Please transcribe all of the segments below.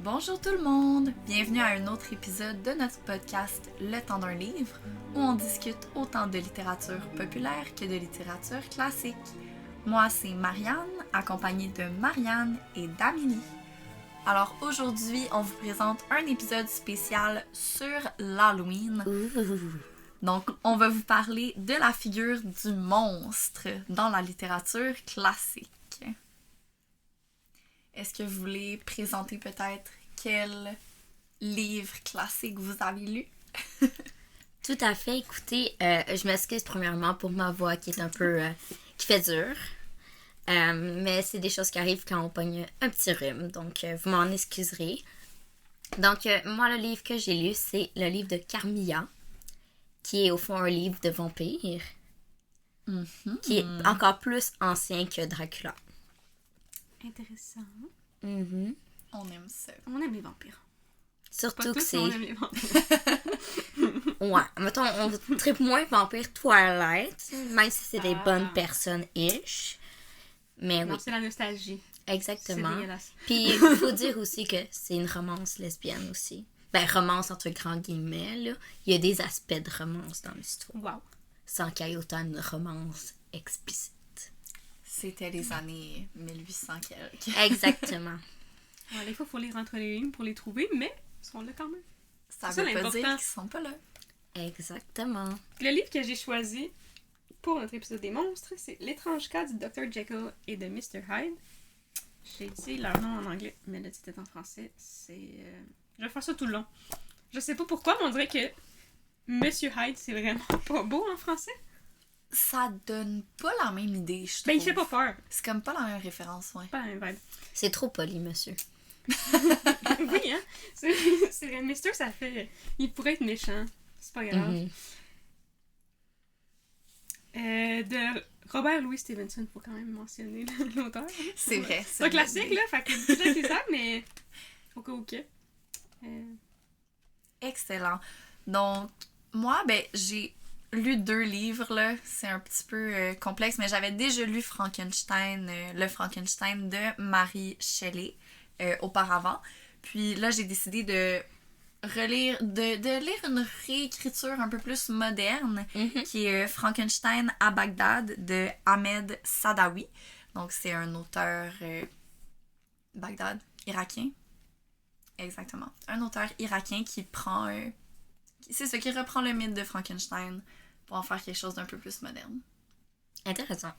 Bonjour tout le monde! Bienvenue à un autre épisode de notre podcast Le temps d'un livre, où on discute autant de littérature populaire que de littérature classique. Moi, c'est Marianne, accompagnée de Marianne et d'Amélie. Alors aujourd'hui, on vous présente un épisode spécial sur l'Halloween. Donc, on va vous parler de la figure du monstre dans la littérature classique. Est-ce que vous voulez présenter peut-être quel livre classique vous avez lu? Tout à fait. Écoutez, je m'excuse premièrement pour ma voix qui est un peu... qui fait dur. Mais c'est des choses qui arrivent quand on pogne un petit rhume. Donc, vous m'en excuserez. Donc, moi, le livre que j'ai lu, c'est le livre de Carmilla, qui est au fond un livre de vampire, qui est encore plus ancien que Dracula. Intéressant. Mm-hmm. On aime ça. On aime les vampires. Surtout Pas que tous, c'est... mais on aime les vampires. Ouais, mettons, on tripe moins vampire Twilight, même si c'est des bonnes personnes-ish. Mais Non, oui, c'est la nostalgie. exactement. C'est dégueulasse. Puis, il faut dire aussi que c'est une romance lesbienne aussi. Ben, romance entre grands guillemets, là. Il y a des aspects de romance dans l'histoire. Wow. Sans qu'il y ait autant de romance explicite. C'était les années 1800 quelques. Exactement. Ouais, des fois, il faut lire entre les lignes pour les trouver, mais ils sont là quand même. Ça C'est veut pas l'important. dire qu'ils sont pas là. Exactement. Le livre que j'ai choisi pour notre épisode des monstres, c'est L'étrange cas du Dr. Jekyll et de Mr. Hyde. J'ai dit leur nom en anglais, mais le titre est en français. Je vais faire ça tout le long. Je sais pas pourquoi, mais on dirait que Monsieur Hyde, c'est vraiment pas beau en français. Ça donne pas la même idée, je trouve. Ben, il fait pas peur. C'est comme pas la même référence, ouais. Pas la même vibe. C'est trop poli, monsieur. Oui, hein? C'est vrai, Mister, ça fait... Il pourrait être méchant. C'est pas grave. Mhm. De Robert Louis Stevenson, faut quand même mentionner l'auteur. C'est vrai. C'est un classique, là, fait que beaucoup de gens qui savent, mais au cas où que. Excellent. Donc, moi, ben, j'ai lu 2 livres, là. C'est un petit peu complexe, mais j'avais déjà lu Frankenstein, le Frankenstein de Mary Shelley auparavant. Puis là, j'ai décidé de relire, de lire une réécriture un peu plus moderne, qui est Frankenstein à Bagdad de Ahmed Sadawi. Donc, c'est un auteur Bagdad, irakien. Exactement. Un auteur irakien qui prend... c'est ça, qui reprend le mythe de Frankenstein pour en faire quelque chose d'un peu plus moderne. Intéressant.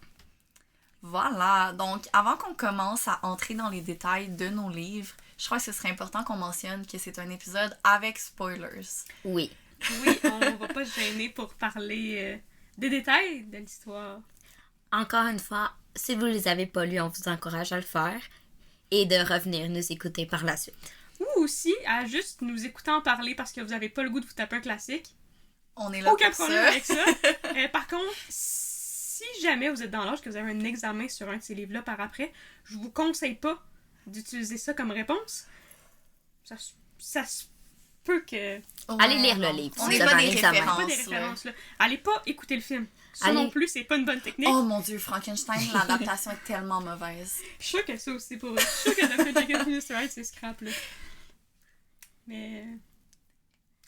Voilà. Donc, avant qu'on commence à entrer dans les détails de nos livres, je crois que ce serait important qu'on mentionne que c'est un épisode avec spoilers. Oui. Oui, on va pas se gêner pour parler des détails de l'histoire. Encore une fois, si vous les avez pas lus, on vous encourage à le faire et de revenir nous écouter par la suite. Ou aussi à juste nous écouter en parler parce que vous avez pas le goût de vous taper un classique. On est là Aucun pour problème ça. avec ça. Par contre, si jamais vous êtes dans l'âge que vous avez un examen sur un de ces livres-là par après, je vous conseille pas d'utiliser ça comme réponse. Ça se peut que... Allez lire le livre. On si n'est vous pas avez des un examen. références. Pas des références, là. Allez pas écouter le film. Ça Allez. non plus, c'est pas une bonne technique. Oh mon dieu, Frankenstein, l'adaptation est tellement mauvaise. Je suis sûre que ça aussi, pour vrai. Je suis sûre que Dr. Jekyll et Mr. Hyde, c'est scrap, là. Mais...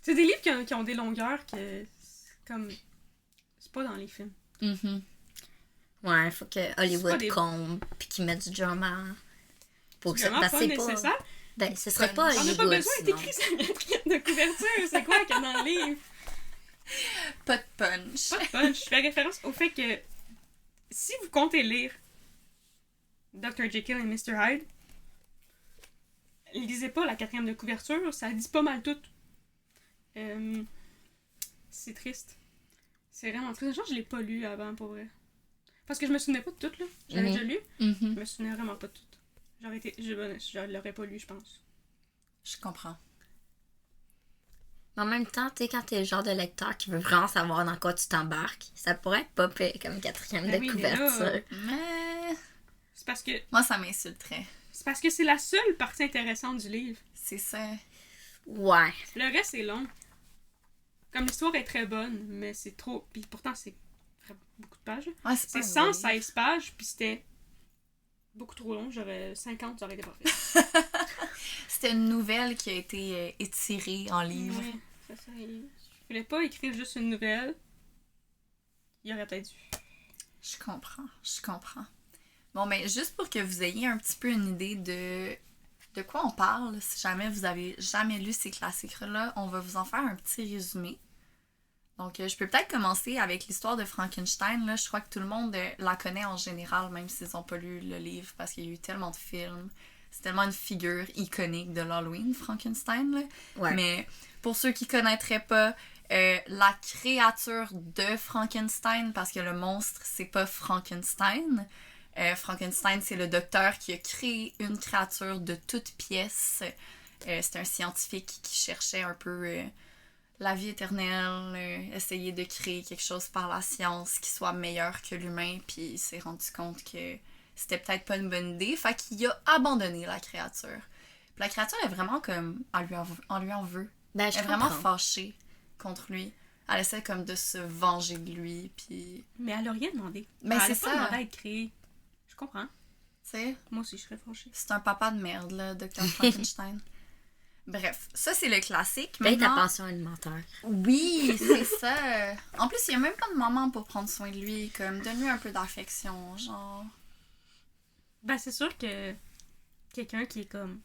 c'est des livres qui ont des longueurs que... comme... c'est pas dans les films. Mm-hmm. Ouais, faut que C'est pas Hollywood des- combe puis qu'ils mettent du drama. Pour que C'est vraiment parce pas que c'est nécessaire. Ben, ce serait On pas a On n'a Hollywood, pas besoin sinon. d'écrire sa quatrième de couverture. C'est quoi qu'il y a dans le livre? Pas de punch. Pas de punch. Je fais référence au fait que si vous comptez lire Dr. Jekyll et Mr. Hyde, lisez pas la quatrième de couverture, ça dit pas mal tout. C'est triste. C'est vraiment triste. Genre, je l'ai pas lu avant, pour vrai. Parce que je me souvenais pas de tout, là. J'avais déjà lu, je Mm-hmm. me souvenais vraiment pas de tout. Je l'aurais pas lu, je pense. Je comprends. Mais en même temps, tu sais, quand t'es le genre de lecteur qui veut vraiment savoir dans quoi tu t'embarques, ça pourrait être pas pire comme quatrième Ben de oui, mais là, couverture. Mais C'est parce que moi, ça m'insulterait. c'est la seule partie intéressante du livre. C'est ça. Ouais. Le reste, c'est long. Comme l'histoire est très bonne, mais c'est trop... Puis pourtant, c'est beaucoup de pages. Ouais, C'est pas un gros 116 pages, puis c'était beaucoup trop long. J'aurais 50, ça aurait été parfait. C'était une nouvelle qui a été étirée en livre. Ouais, c'est ça. Je voulais pas écrire juste une nouvelle. Il aurait peut-être dû. Je comprends. Bon, ben, juste pour que vous ayez un petit peu une idée de quoi on parle, si jamais vous avez jamais lu ces classiques-là, on va vous en faire un petit résumé. Donc, je peux peut-être commencer avec l'histoire de Frankenstein. Là. Je crois que tout le monde la connaît en général, même s'ils n'ont pas lu le livre, parce qu'il y a eu tellement de films. C'est tellement une figure iconique de l'Halloween, Frankenstein. Là. Ouais. Mais pour ceux qui connaîtraient pas, la créature de Frankenstein, parce que le monstre, c'est pas Frankenstein. Frankenstein, c'est le docteur qui a créé une créature de toute pièce. C'est un scientifique qui cherchait un peu la vie éternelle, essayer de créer quelque chose par la science qui soit meilleur que l'humain, puis il s'est rendu compte que c'était peut-être pas une bonne idée, fait qu'il a abandonné la créature. Puis la créature est vraiment comme... On lui en veut. Ben, je Elle est vraiment comprends. fâchée contre lui. Elle essaie comme de se venger de lui, puis... Mais elle a rien demandé. Mais elle c'est a pas ça. demandé à être créée. Je comprends. Tu sais, Moi aussi, je serais fâchée. c'est un papa de merde, là, Dr. Frankenstein. Bref, ça c'est le classique. Peut-être ta Maintenant... pension alimentaire. Oui, c'est ça. En plus, il n'y a même pas de maman pour prendre soin de lui, comme donne-lui un peu d'affection, genre... Ben, c'est sûr que quelqu'un qui est comme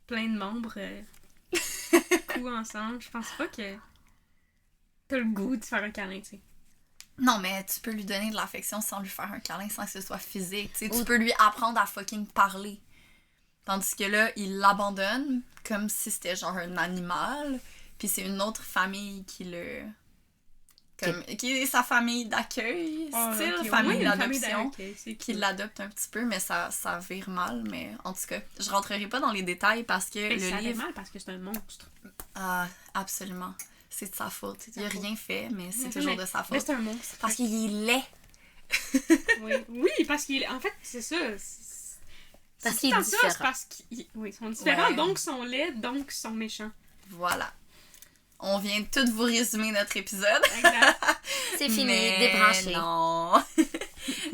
plein de membres coups ensemble, je pense pas que t'as le goût de faire un câlin, tu sais. Non, mais tu peux lui donner de l'affection sans lui faire un câlin, sans que ce soit physique. Tu sais, tu peux lui apprendre à fucking parler. Tandis que là, il l'abandonne comme si c'était genre un animal. Puis c'est une autre famille qui le... Comme, qui est sa famille d'accueil, style ok, famille ouais, une d'adoption. d'accueil, c'est Qui cool. l'adopte un petit peu, mais ça vire mal. Mais en tout cas, je rentrerai pas dans les détails parce que Ben, ça le fait livre... mal parce que c'est un monstre. Ah, absolument. C'est de sa faute. Il a sa faute. rien fait, mais c'est Mais toujours de sa Mais faute. c'est un monstre. Parce qu'il est laid. Oui, oui, parce qu'il en fait, c'est ça. Parce C'est qu'il est tout le temps ça, différent. c'est parce qu'ils oui, ils sont différents, Ouais. donc ils sont laids, donc ils sont méchants. Voilà. On vient tout vous résumer notre épisode. Exact. C'est fini, Mais débranché. non.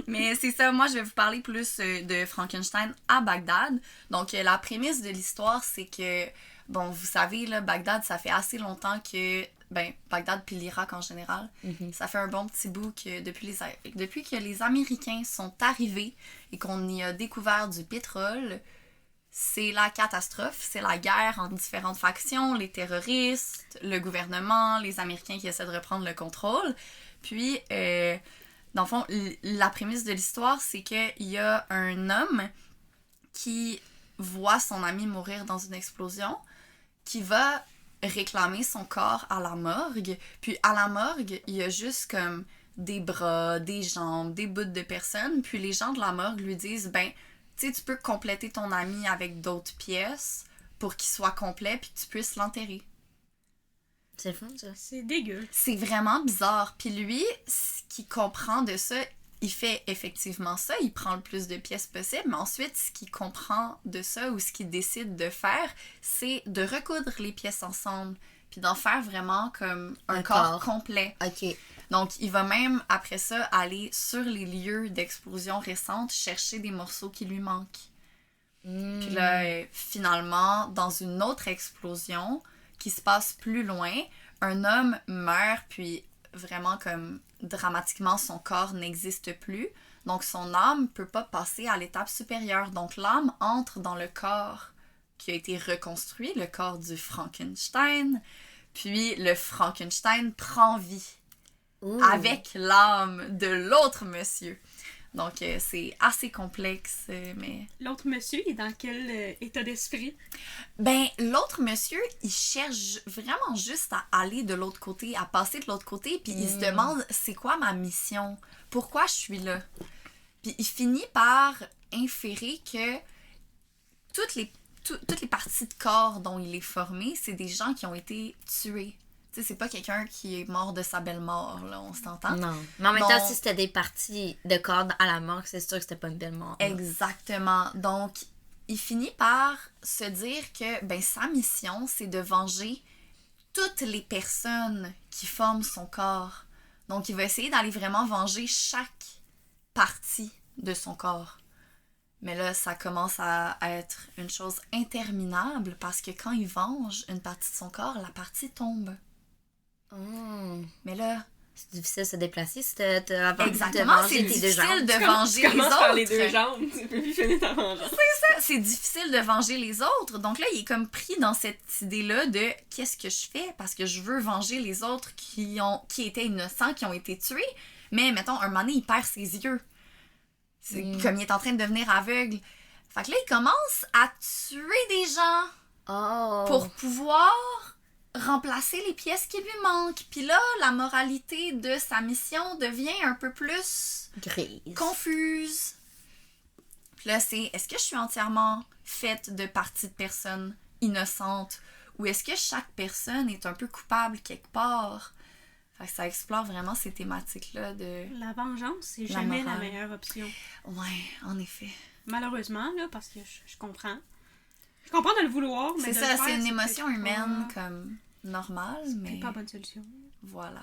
Mais c'est ça, moi je vais vous parler plus de Frankenstein à Bagdad. Donc la prémisse de l'histoire, c'est que, bon, vous savez, là, Bagdad, ça fait assez longtemps que, ben, Bagdad puis l'Irak en général, ça fait un bon petit bout que depuis que les Américains sont arrivés et qu'on y a découvert du pétrole, c'est la catastrophe, c'est la guerre entre différentes factions, les terroristes, le gouvernement, les Américains qui essaient de reprendre le contrôle. Puis, dans le fond, la prémisse de l'histoire, c'est qu'il y a un homme qui voit son ami mourir dans une explosion, qui va réclamer son corps à la morgue. Puis à la morgue, il y a juste comme des bras, des jambes, des bouts de personnes. Puis les gens de la morgue lui disent, ben, tu sais, tu peux compléter ton ami avec d'autres pièces pour qu'il soit complet puis que tu puisses l'enterrer. C'est fun, ça. C'est dégueu. C'est vraiment bizarre. Puis lui, ce qu'il comprend de ça, il fait effectivement ça, il prend le plus de pièces possible, mais ensuite, ce qu'il comprend de ça ou ce qu'il décide de faire, c'est de recoudre les pièces ensemble, puis d'en faire vraiment comme un corps complet. Ok. Donc, il va même, après ça, aller sur les lieux d'explosion récentes chercher des morceaux qui lui manquent. Puis là, finalement, dans une autre explosion qui se passe plus loin, un homme meurt, puis vraiment comme dramatiquement, son corps n'existe plus. Donc, son âme peut pas passer à l'étape supérieure. Donc, l'âme entre dans le corps qui a été reconstruit, le corps du Frankenstein. Puis, le Frankenstein prend vie Ouh. avec l'âme de l'autre monsieur. Donc, c'est assez complexe, mais... L'autre monsieur est dans quel état d'esprit? Ben, l'autre monsieur, il cherche vraiment juste à aller de l'autre côté, à passer de l'autre côté, puis il se demande, c'est quoi ma mission? Pourquoi je suis là? Puis il finit par inférer que toutes les parties de corps dont il est formé, c'est des gens qui ont été tués. Tu sais, c'est pas quelqu'un qui est mort de sa belle mort, là, on s'entend? Non. Mais en même Non. temps, si c'était des parties de corps à la mort, c'est sûr que c'était pas une belle mort. là. Exactement. Donc, il finit par se dire que ben, sa mission, c'est de venger toutes les personnes qui forment son corps. Donc, il va essayer d'aller vraiment venger chaque partie de son corps. Mais là, ça commence à être une chose interminable parce que quand il venge une partie de son corps, la partie tombe. Oh. Mais là, C'est difficile de se déplacer si t'as avant exactement, de c'est manger tes deux difficile jambes. de venger Tu les commences autres. par les deux jambes, tu peux plus finir ta vengeance. C'est difficile de venger les autres. Donc là, il est comme pris dans cette idée-là de qu'est-ce que je fais parce que je veux venger les autres qui étaient innocents, qui ont été tués. Mais mettons, un moment donné, il perd ses yeux. C'est comme il est en train de devenir aveugle. Fait que là, il commence à tuer des gens Oh. pour pouvoir remplacer les pièces qui lui manquent. Puis là, la moralité de sa mission devient un peu plus Grise. confuse. Puis là, c'est est-ce que je suis entièrement faite de parties de personnes innocentes ou est-ce que chaque personne est un peu coupable quelque part? Fait que ça explore vraiment ces thématiques-là de... La vengeance, c'est La jamais morale. la meilleure option. Ouais, en effet. Malheureusement, là, parce que je comprends. Je comprends de le vouloir, mais C'est de ça, le faire, c'est une c'est émotion peut-être humaine pas- comme normale, mais... C'est pas la bonne solution. Voilà.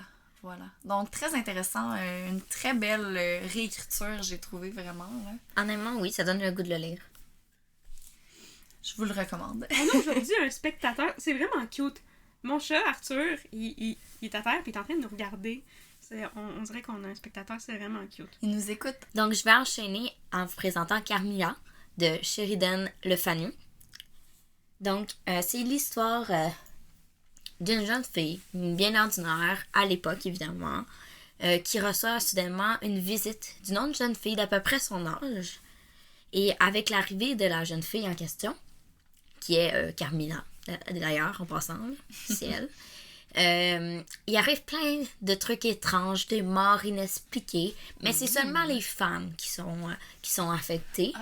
Donc, très intéressant. Une très belle réécriture, j'ai trouvé vraiment. Là. Honnêtement, oui, ça donne le goût de le lire. Je vous le recommande. On a aujourd'hui un spectateur. C'est vraiment cute. Mon chat, Arthur, il est à terre et il est en train de nous regarder. On dirait qu'on a un spectateur, c'est vraiment cute. Il nous écoute. Donc, je vais enchaîner en vous présentant Carmilla de Sheridan Le Fanu. Donc, c'est l'histoire d'une jeune fille, bien ordinaire, à l'époque évidemment, qui reçoit soudainement une visite d'une autre jeune fille d'à peu près son âge. Et avec l'arrivée de la jeune fille en question, qui est Carmilla, d'ailleurs, en passant, là, c'est elle, il arrive plein de trucs étranges, des morts inexpliquées, mais c'est seulement les femmes qui sont affectées.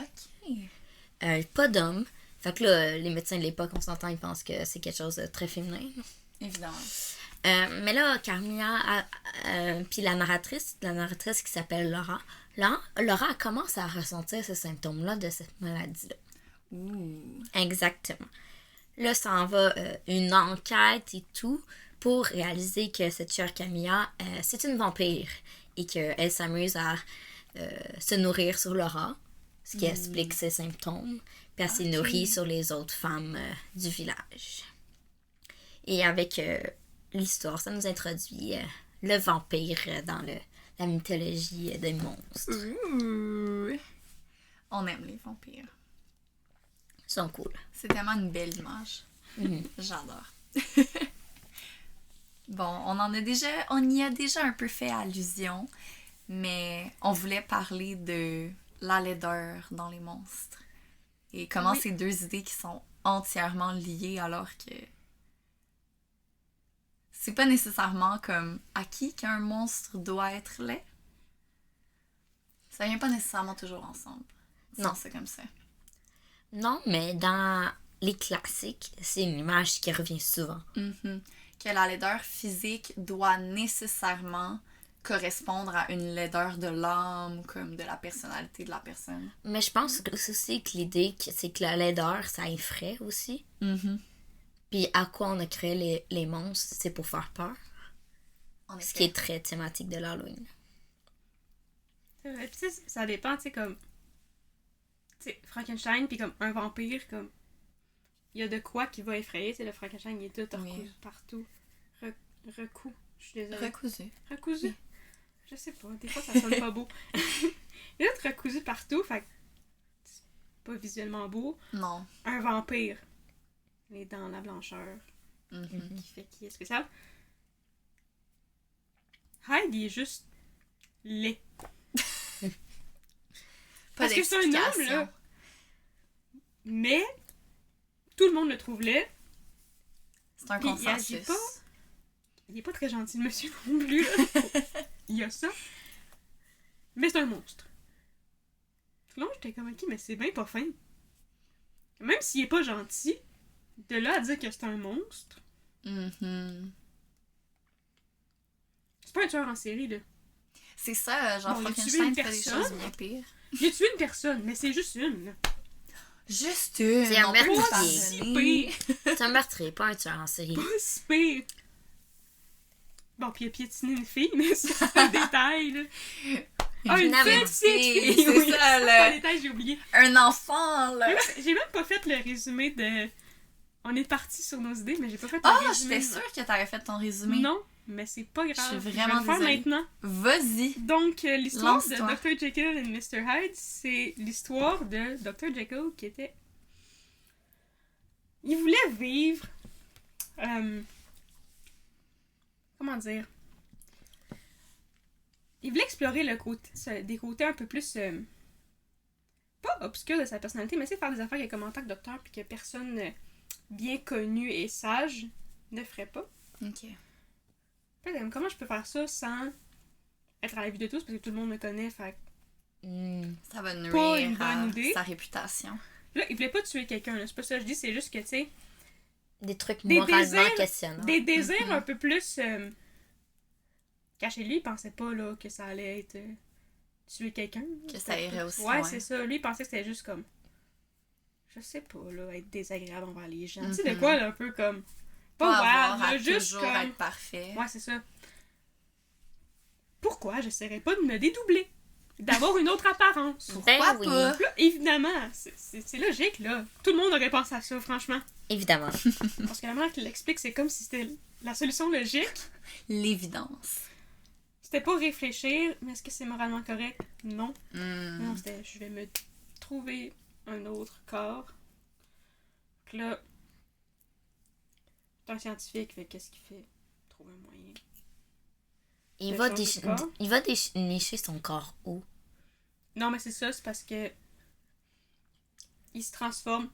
OK. Pas d'hommes. Fait que là, les médecins de l'époque, on s'entend, ils pensent que c'est quelque chose de très féminin. Évidemment. Mais là, Carmilla, puis la narratrice qui s'appelle Laura, Laura commence à ressentir ces symptômes-là de cette maladie-là. Ouh. Exactement. Là, ça en va une enquête et tout pour réaliser que cette chère Camilla, c'est une vampire et qu'elle s'amuse à se nourrir sur Laura, ce qui explique ses symptômes, puis elle s'est nourrie sur les autres femmes du village. Et avec l'histoire, ça nous introduit le vampire dans la mythologie des monstres. Ouh. On aime les vampires. Ils sont cool. C'est tellement une belle image. Mhm. J'adore. Bon, on y a déjà un peu fait allusion, mais on voulait parler de la laideur dans les monstres. Et comment ces deux idées qui sont entièrement liées alors que c'est pas nécessairement comme acquis qu'un monstre doit être laid. Ça vient pas nécessairement toujours ensemble. Non. C'est comme ça. Non, mais dans les classiques, c'est une image qui revient souvent. Mhm. Que la laideur physique doit nécessairement correspondre à une laideur de l'âme, comme de la personnalité de la personne. Mais je pense aussi que l'idée, c'est que la laideur, ça effraie aussi. Puis à quoi on a créé les monstres, c'est pour faire peur. Ce qui est très thématique de l'Halloween. C'est vrai. Puis tu sais, ça dépend, tu sais, comme... Tu sais, Frankenstein, puis comme un vampire, comme... Il y a de quoi qui va effrayer, tu sais, le Frankenstein, il est tout recousu partout. Recou... Je suis désolée. Recousu. Recousu? Oui. Je sais pas, des fois ça sonne pas beau. Il est tout recousu partout, fait que c'est pas visuellement beau. Non. Un vampire. Les dents, la blancheur. Qui fait qu'il est spécial. Hyde, il est juste laid. Parce que c'est un homme, là. Mais tout le monde le trouve laid. C'est un Puis consensus. Il est pas très gentil, le monsieur non plus, là. Il y a ça. Mais c'est un monstre. Tout le long, j'étais comme, ok, mais c'est bien pas fin. Même s'il est pas gentil, de là à dire que c'est un monstre, Mhm. c'est pas un tueur en série, là. C'est ça, genre Bon, il a tué Frankenstein une fait des personne. choses bien pires. Il a tué une personne, mais c'est juste une, là. Juste une. C'est un on peut meurtrier. pas Pas si pardonner. pire. C'est un meurtrier, pas un tueur en série. Pas si pire. Bon, puis il a piétiné une fille, mais c'est un détail, là. Ah, une amitié, petite c'est oui. ça, Le le- détail, j'ai oublié. Un enfant, là. J'ai même pas fait le résumé de... On est parti sur nos idées, mais j'ai pas fait le Ah, résumé. j'étais sûre que t'avais fait ton résumé. Non, mais c'est pas grave. Je suis vais vraiment le faire désolée. maintenant. Vas-y. Donc, l'histoire de Lance-toi. Dr. Jekyll et Mr. Hyde, c'est l'histoire de Dr. Jekyll qui était... Il voulait vivre... Comment dire? Il voulait explorer des côtés un peu plus... pas obscurs de sa personnalité, mais c'est faire des affaires qu'il y a comme en tant que docteur puis que personne bien connu et sage ne ferait pas. Ok. Puis, comment je peux faire ça sans être à la vue de tous parce que tout le monde me connaît, fait Ça va Pas nuire une bonne à idée. sa réputation. là, il voulait pas tuer quelqu'un, là. C'est pas ça que je dis, c'est juste que, tu sais, Des trucs Des moralement désirs- questionnants. des désirs un peu plus cachés. Lui, il pensait pas, là, que ça allait être tuer quelqu'un. Que ça irait aussi Ouais, loin. c'est ça. Lui, il pensait que c'était juste comme, je sais pas, là, être désagréable envers les gens. Tu sais, de quoi, là, un peu comme, pas avoir wild, à là, juste toujours comme... être parfait. Ouais, c'est ça. Pourquoi j'essaierais pas de me dédoubler? D'avoir une autre apparence? Ben Pourquoi oui. pas? Là, évidemment, c'est logique, là. Tout le monde aurait pensé à ça, franchement. Évidemment. Parce que la manière qu'il l'explique, c'est comme si c'était la solution logique. L'évidence. C'était pas réfléchir, mais est-ce que c'est moralement correct? Non. Hmm. Non, c'était je vais me trouver un autre corps. Donc là, c'est un scientifique, fait qu'est-ce qu'il fait? Trouver un moyen. Il De va, changer de corps? il va dénicher son corps où? Non, mais c'est ça, c'est parce que il se transforme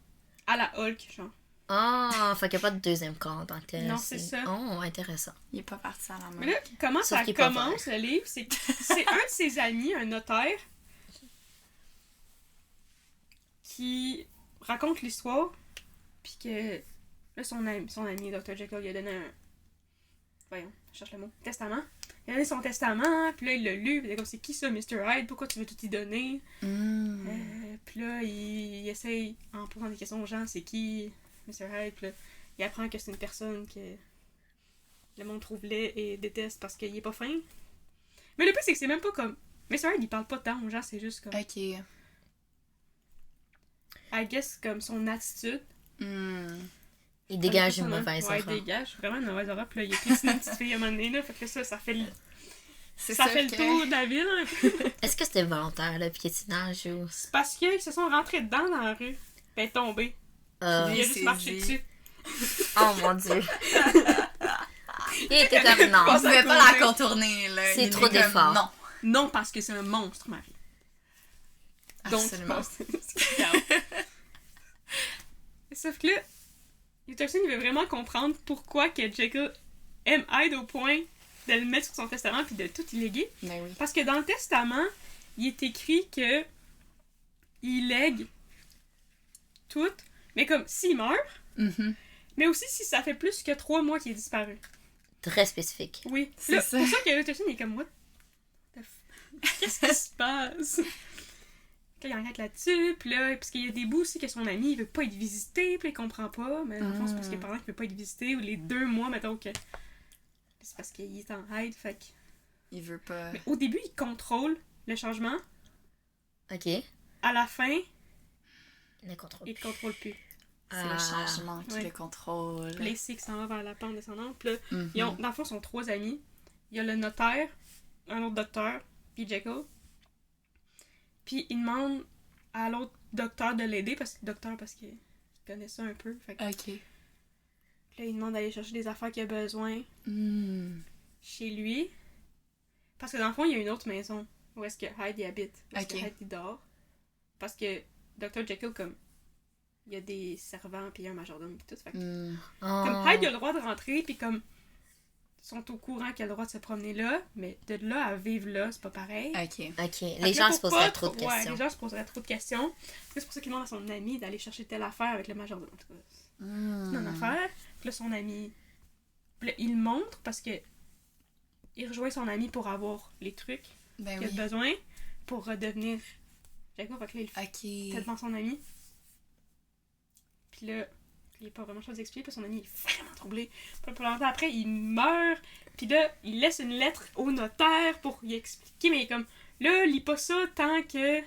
à la Hulk, genre. Ah, fait qu'il n'y a pas de deuxième corps en tant que tel. Non, c'est ça. Oh, intéressant. Il est pas parti à la main. Mais là, comment Sauf ça qu'il est pas commence, le livre? C'est un de ses amis, un notaire, qui raconte l'histoire, puis que là, son ami, Dr. Jekyll, il a donné un... Voyons, je cherche le mot. Testament. Il a donné son testament, puis là, il l'a lu, puis il est comme, c'est qui ça, Mr. Hyde? Pourquoi tu veux tout y donner? Puis là, il essaye, en posant des questions aux gens, c'est qui Mr. Hyde? Puis là, il apprend que c'est une personne que le monde trouve laid et déteste parce qu'il est pas fin. Mais le pire, c'est que c'est même pas comme... Mr. Hyde, il parle pas tant aux gens, c'est juste comme... Ok. I guess, comme son attitude. Hmm. Il dégage une Ouais, mauvaise Ouais, aura. il dégage vraiment une mauvaise aura. Puis là, il a piétiné une petite fille à un moment donné, là. Fait que ça fait le... C'est Ça sûr fait le que- tour de la ville, un peu. Est-ce que c'était volontaire, le piétinage ou... C'est parce qu'ils se sont rentrés dedans dans la rue. Puis elle est tombée. Ah. Il a Oui, juste c'est marché dit. dessus. Oh mon dieu. Il était comme On non. pouvait pas la contourner, là. C'est Il trop est comme, d'efforts. Non. Non, parce que c'est un monstre, Marie. Donc, Absolument. c'est grave. Sauf que là, Utterson, il veut vraiment comprendre pourquoi que Jekyll aime Hyde au point de le mettre sur son testament puis de tout y léguer. Ben oui. Parce que dans le testament, il est écrit que il lègue tout, mais comme s'il meurt, Mhm. mais aussi si ça fait plus que 3 mois qu'il est disparu. Très spécifique. Oui. C'est Là, ça. pour ça que Utterson, il est comme, what the qu'est-ce qui se passe? Puis là, il enquête là-dessus, puis là, parce qu'il y a des bouts aussi que son ami, il veut pas être visité, puis il comprend pas, mais en fond, c'est parce que pendant qu'il veut pas être visité, ou les 2 mois, mettons que... C'est parce qu'il est en Hyde, fait que... Il veut pas. Mais au début, il contrôle le changement, Ok. à la fin, Ne contrôle il plus. ne contrôle plus. C'est Ah. le changement qui Ouais. le contrôle. Puis là, il sait qu'il s'en va vers la pente descendante, puis là, Mhm. ils ont, dans le fond, ils sont 3 amis. Il y a le notaire, un autre docteur, puis Jekyll. Puis il demande à l'autre docteur de l'aider, parce qu'il connaît ça un peu. Fait que, Ok. puis là, il demande d'aller chercher des affaires qu'il a besoin Hmm. chez lui. Parce que dans le fond, il y a une autre maison où est-ce que Hyde y habite. Où est-ce Ok. que Hyde il dort. Parce que Dr. Jekyll, comme, il y a des servants, puis il y a un majordome, puis tout. Fait que, Hmm. comme Oh. Hyde il a le droit de rentrer, puis comme ils sont au courant qu'il a le droit de se promener là, mais de là à vivre là, c'est pas pareil. Ok. Ok. Fait Les que là, gens pour se poseraient pas trop de Ouais, questions. les gens se poseraient trop de questions. C'est pour ça qu'il demande à son ami d'aller chercher telle affaire avec le majordome. En tout cas, c'est Hmm. une affaire. Puis là, son ami, puis là, il le montre parce que il rejoint son ami pour avoir les trucs Ben qu'il oui. a besoin pour redevenir Jacob. Fait que là, il le fait Ok. devant son ami. Puis là, il n'est pas vraiment chose d'expliquer, puis son ami est vraiment troublé. Puis pas longtemps après, il meurt. Puis là, il laisse une lettre au notaire pour y expliquer, mais il est comme, Là, lis pas ça tant que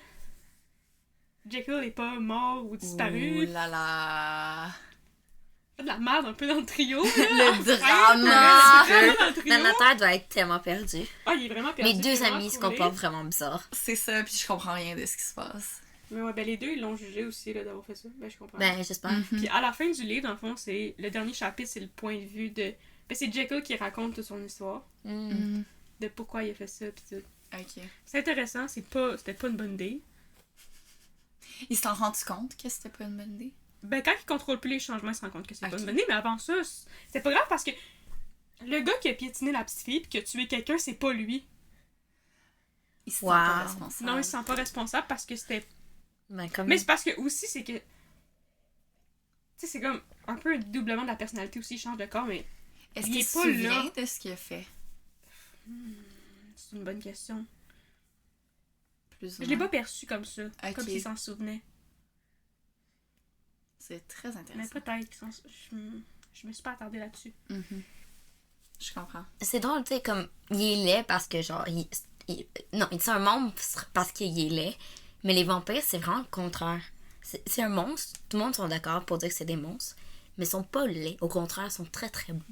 Jekyll est pas mort ou disparu. Ouh là là. Fait de la merde un peu dans le trio. Le Là. drama. C'est vraiment dans le trio. La notaire doit être tellement perdue. Ah, il est vraiment perdu. Mes deux vraiment amis se troublé. comportent vraiment bizarre. C'est ça, puis je comprends rien de ce qui se passe. Mais ouais, ben les deux, ils l'ont jugé aussi là, d'avoir fait ça. Ben, je comprends. Ben, j'espère. Puis à la fin du livre, dans le fond, c'est le dernier chapitre, c'est le point de vue de... Ben, c'est Jekyll qui raconte toute son histoire. Mm. De pourquoi il a fait ça, pis tout. Ok. C'est intéressant, c'était pas une bonne idée. Ils se sont rendus compte que c'était pas une bonne idée? Ben, quand il contrôle plus les changements, il se rend compte que c'est pas Ok. une bonne idée, mais avant ça, c'était pas grave parce que le gars qui a piétiné la petite fille pis qui a tué quelqu'un, c'est pas lui. Ils se Wow. sentent pas responsables. Non, il se sent pas responsable parce que c'était... Ben, comme... Mais c'est parce que aussi, c'est que... Tu sais, c'est comme un peu doublement de la personnalité aussi, il change de corps, mais Est-ce il qu'il est se pas souvient là. de ce qu'il a fait? c'est une bonne question. Plus ou Je l'ai moins. pas perçu comme ça, Ok. comme s'il s'en souvenait. C'est très Mais intéressant. peut-être, je me suis pas attardée là-dessus. Mhm. Je comprends. C'est drôle, tu sais, comme, il est laid parce que, genre, non, c'est un monstre parce qu'il est laid, mais les vampires, c'est vraiment le contraire. C'est un monstre, tout le monde sont d'accord pour dire que c'est des monstres, mais ils sont pas laids, au contraire, ils sont très très beaux.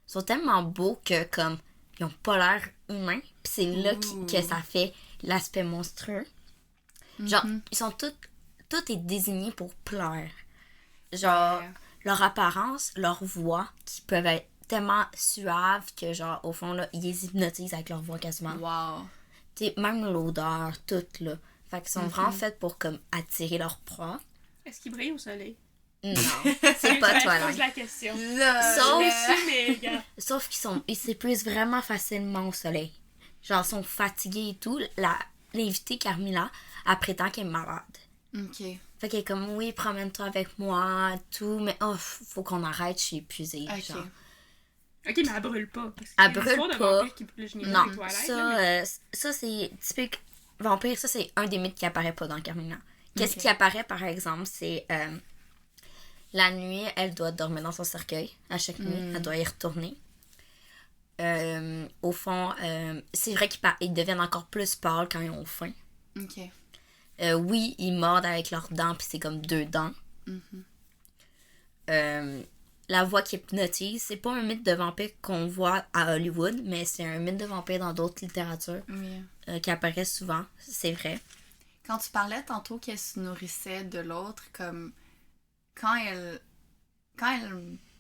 Ils sont tellement beaux que, comme, ils ont pas l'air humains, pis c'est là Ouh. que ça fait l'aspect monstrueux. Genre, Mhm. ils sont tout est désigné pour plaire. Genre, Ouais. leur apparence, leur voix, qui peuvent être tellement suaves que, genre, au fond, là, ils les hypnotisent avec leur voix quasiment. Wow. Tu sais, même l'odeur, tout, là. Fait qu'ils sont vraiment faits pour, comme, attirer leur proie. Est-ce qu'il brille au soleil? Non, c'est pas Je toi, pose là. la question. Là, Sauf- Je là. suis, mais gars. Sauf ils s'épuisent vraiment facilement au soleil. Genre, ils sont fatigués et tout. L'invitée Carmilla, elle prétend qu'elle est malade. Ok. Fait qu'elle est comme, oui, promène-toi avec moi, tout, mais oh, faut qu'on arrête, je suis épuisée. Ok. Genre. Ok, mais elle brûle pas. Parce que Elle c'est brûle l'histoire de pas. vampire qui brûle, je n'ai Non, pas Twilight, là, mais- ça c'est typique vampire, ça c'est un des mythes qui apparaît pas dans Carmilla. Qu'est-ce Ok. qui apparaît par exemple, c'est la nuit, elle doit dormir dans son cercueil. À chaque nuit, elle doit y retourner. Au fond, c'est vrai qu'ils deviennent encore plus pâles quand ils ont faim. Ok. Oui, ils mordent avec leurs dents, puis c'est comme 2 dents. La voix qui hypnotise, c'est pas un mythe de vampire qu'on voit à Hollywood, mais c'est un mythe de vampire dans d'autres littératures Oui. qui apparaît souvent, c'est vrai. Quand tu parlais tantôt qu'elle se nourrissait de l'autre, comme quand elle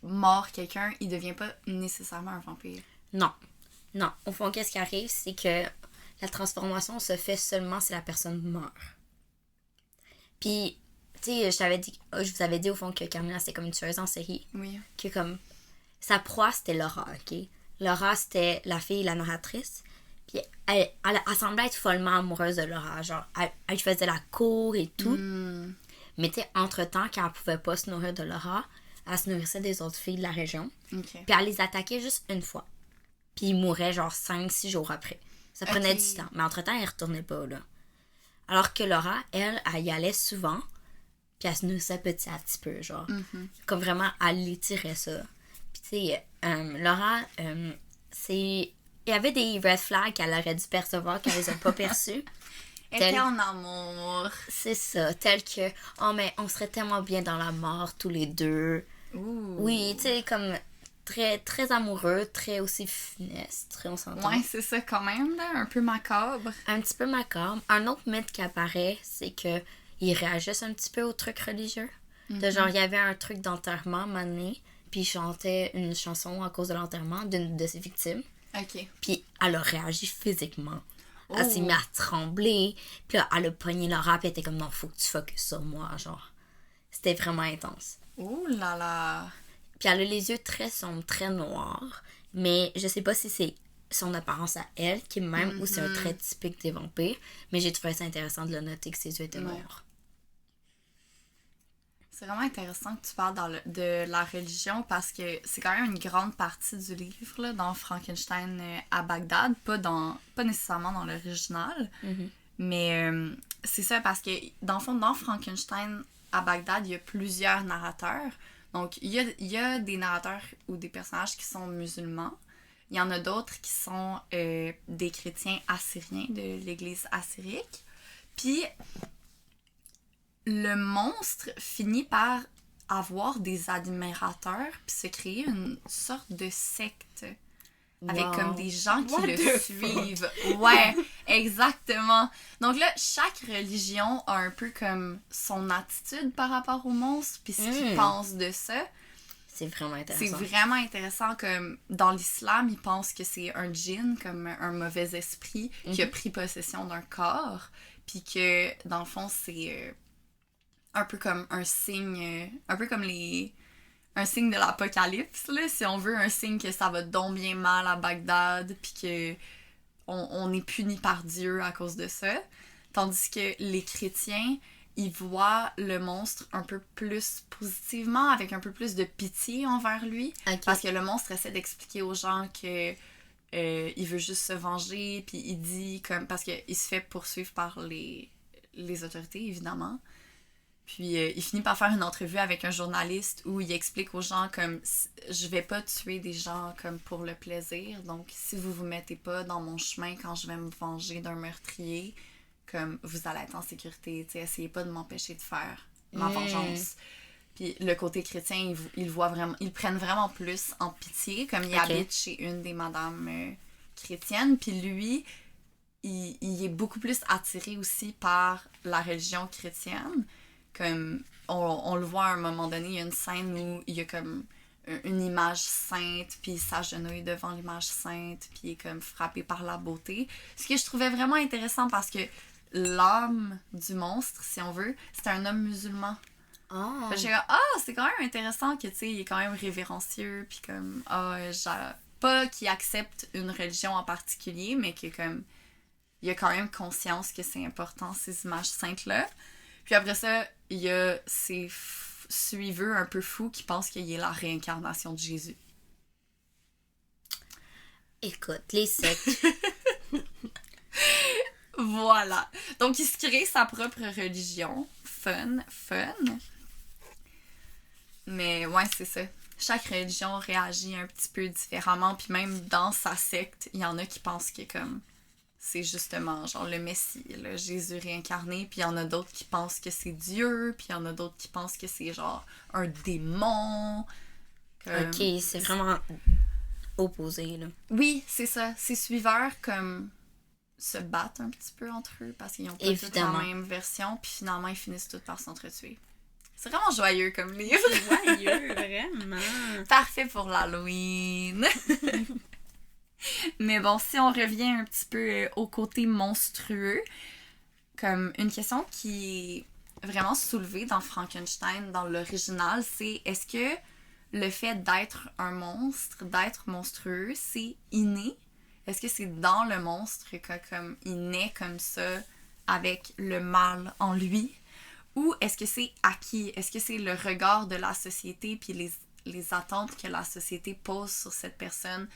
mord quelqu'un, il devient pas nécessairement un vampire. Non. Non. Au fond, qu'est-ce qui arrive, c'est que la transformation se fait seulement si la personne meurt. Puis, tu sais, je vous avais dit au fond que Carmilla, c'était comme une tueuse en série. Oui. Que comme, sa proie, c'était Laura, ok? Laura, c'était la fille, la narratrice. Puis, elle semblait être follement amoureuse de Laura. Genre, elle faisait la cour et tout. Hmm. Mais tu sais, entre-temps, quand elle pouvait pas se nourrir de Laura, elle se nourrissait des autres filles de la région. Ok. Puis elle les attaquait juste une fois. Puis ils mouraient genre 5-6 jours après. Ça prenait Ok. du temps. Mais entre-temps, elle retournait pas, là. Alors que Laura, elle y allait souvent. Puis elle se nourrissait petit à petit peu, genre. Comme vraiment, elle l'étirait ça. Puis tu sais, Laura, il y avait des red flags qu'elle aurait dû percevoir qu'elle les a pas perçus. Elle était en amour. C'est ça, tel que, oh mais on serait tellement bien dans la mort tous les deux. Ouh. Oui, tu sais, comme très, très amoureux, très aussi funeste, on s'entend. Ouais, c'est ça quand même, là. Un peu macabre. Un petit peu macabre. Un autre mythe qui apparaît, c'est que ils réagissent un petit peu aux trucs religieux. De genre, il y avait un truc d'enterrement, mané, puis il chantait une chanson à cause de l'enterrement d'une de ses victimes. Ok. Puis elle a réagi physiquement. Elle s'est Oh. mise à trembler. Puis là, elle a pogné Laura, puis elle était comme, non, faut que tu focuses sur moi, genre. C'était vraiment intense. Ouh là là. Puis elle a les yeux très sombres, très noirs. Mais je sais pas si c'est son apparence à elle qui est même ou c'est un trait typique des vampires. Mais j'ai trouvé ça intéressant de le noter que ses yeux étaient Ouais. noirs. C'est vraiment intéressant que tu parles de la religion parce que c'est quand même une grande partie du livre, là, dans Frankenstein à Bagdad. Pas nécessairement dans l'original. Mais c'est ça parce que, dans le fond, dans Frankenstein à Bagdad, il y a plusieurs narrateurs. Donc, il y a des narrateurs ou des personnages qui sont musulmans. Il y en a d'autres qui sont des chrétiens assyriens de l'église assyrique. Puis le monstre finit par avoir des admirateurs puis se créer une sorte de secte avec Wow. comme des gens qui What le the suivent. Ouais, exactement. Donc là, chaque religion a un peu comme son attitude par rapport au monstre puis ce qu'ils pensent de ça. C'est vraiment C'est intéressant. vraiment intéressant, comme dans l'islam, ils pensent que c'est un djinn, comme un mauvais esprit qui a pris possession d'un corps, puis que dans le fond c'est un peu comme un signe, un peu comme un signe de l'apocalypse, là, si on veut, un signe que ça va donc bien mal à Bagdad, puis que on est puni par Dieu à cause de ça. Tandis que les chrétiens, ils voient le monstre un peu plus positivement, avec un peu plus de pitié envers lui. Ok. Parce que le monstre essaie d'expliquer aux gens que il veut juste se venger, puis il dit comme... Parce qu'il se fait poursuivre par les autorités, évidemment. Puis il finit par faire une entrevue avec un journaliste où il explique aux gens comme je vais pas tuer des gens comme pour le plaisir, donc si vous mettez pas dans mon chemin quand je vais me venger d'un meurtrier, comme vous allez être en sécurité, tu sais, essayez pas de m'empêcher de faire ma vengeance. Puis le côté chrétien, ils voient vraiment, ils prennent vraiment plus en pitié, comme il habite chez une des madames chrétiennes, puis lui, il est beaucoup plus attiré aussi par la religion chrétienne. Comme on le voit à un moment donné, il y a une scène où il y a comme une image sainte, puis il s'agenouille devant l'image sainte, puis il est comme frappé par la beauté. Ce que je trouvais vraiment intéressant parce que l'âme du monstre, si on veut, c'était un homme musulman. Oh. Fait que j'ai dit, c'est quand même intéressant que, tu sais, il est quand même révérencieux, puis comme, pas qu'il accepte une religion en particulier, mais que comme, il a quand même conscience que c'est important, ces images saintes-là. Puis après ça, il y a ces suiveux un peu fous qui pensent qu'il est la réincarnation de Jésus. Écoute, les sectes. Voilà. Donc, il se crée sa propre religion. Fun. Mais ouais, c'est ça. Chaque religion réagit un petit peu différemment. Puis même dans sa secte, il y en a qui pensent que comme c'est justement genre le Messie, le Jésus réincarné. Puis il y en a d'autres qui pensent que c'est Dieu. Puis il y en a d'autres qui pensent que c'est genre un démon. Ok, c'est vraiment opposé, là. Oui, c'est ça. Ces suiveurs comme se battent un petit peu entre eux parce qu'ils ont pas toutes la même version. Puis finalement, ils finissent tous par s'entretuer. C'est vraiment joyeux comme livre. Joyeux, vraiment. Parfait pour l'Halloween. Mais bon, si on revient un petit peu au côté monstrueux, comme une question qui est vraiment soulevée dans Frankenstein, dans l'original, c'est est-ce que le fait d'être un monstre, d'être monstrueux, c'est inné? Est-ce que c'est dans le monstre que comme il naît comme ça avec le mal en lui? Ou est-ce que c'est acquis? Est-ce que c'est le regard de la société puis les attentes que la société pose sur cette personne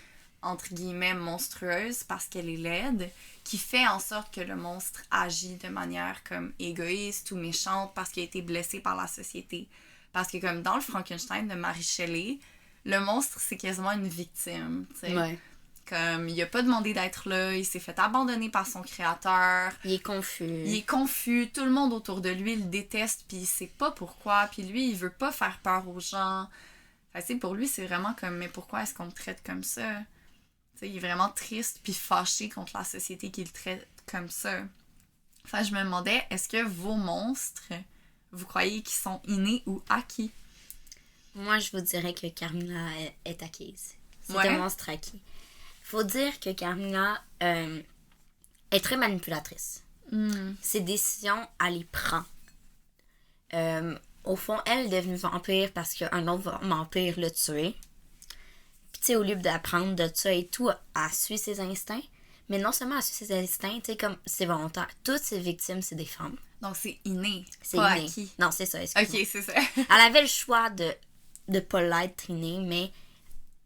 entre guillemets monstrueuse parce qu'elle est laide, qui fait en sorte que le monstre agit de manière comme égoïste ou méchante parce qu'il a été blessé par la société. Parce que comme dans le Frankenstein de Mary Shelley, le monstre c'est quasiment une victime, tu sais. Ouais. Comme il a pas demandé d'être là, il s'est fait abandonner par son créateur. Il est confus. Il est confus, tout le monde autour de lui le déteste puis il sait pas pourquoi, puis lui il veut pas faire peur aux gens. Fait, pour lui c'est vraiment comme mais pourquoi est-ce qu'on me traite comme ça? T'sais, il est vraiment triste puis fâché contre la société qui le traite comme ça. Enfin, je me demandais, est-ce que vos monstres, vous croyez qu'ils sont innés ou acquis? Moi, je vous dirais que Carmilla est acquise. C'est Ouais. un monstre acquis. Faut dire que Carmilla est très manipulatrice. Ses décisions, elle les prend. Au fond, elle est devenue vampire parce qu'un autre vampire l'a tuée. Puis, tu sais, au lieu d'apprendre de ça et tout, elle suit ses instincts. Mais non seulement elle suit ses instincts, tu sais, comme c'est volontaire. Toutes ses victimes, c'est des femmes. Donc c'est inné, C'est pas inné. acquis. Non, c'est ça, excuse-moi. Ok, c'est ça. Elle avait le choix de pas l'être innée, mais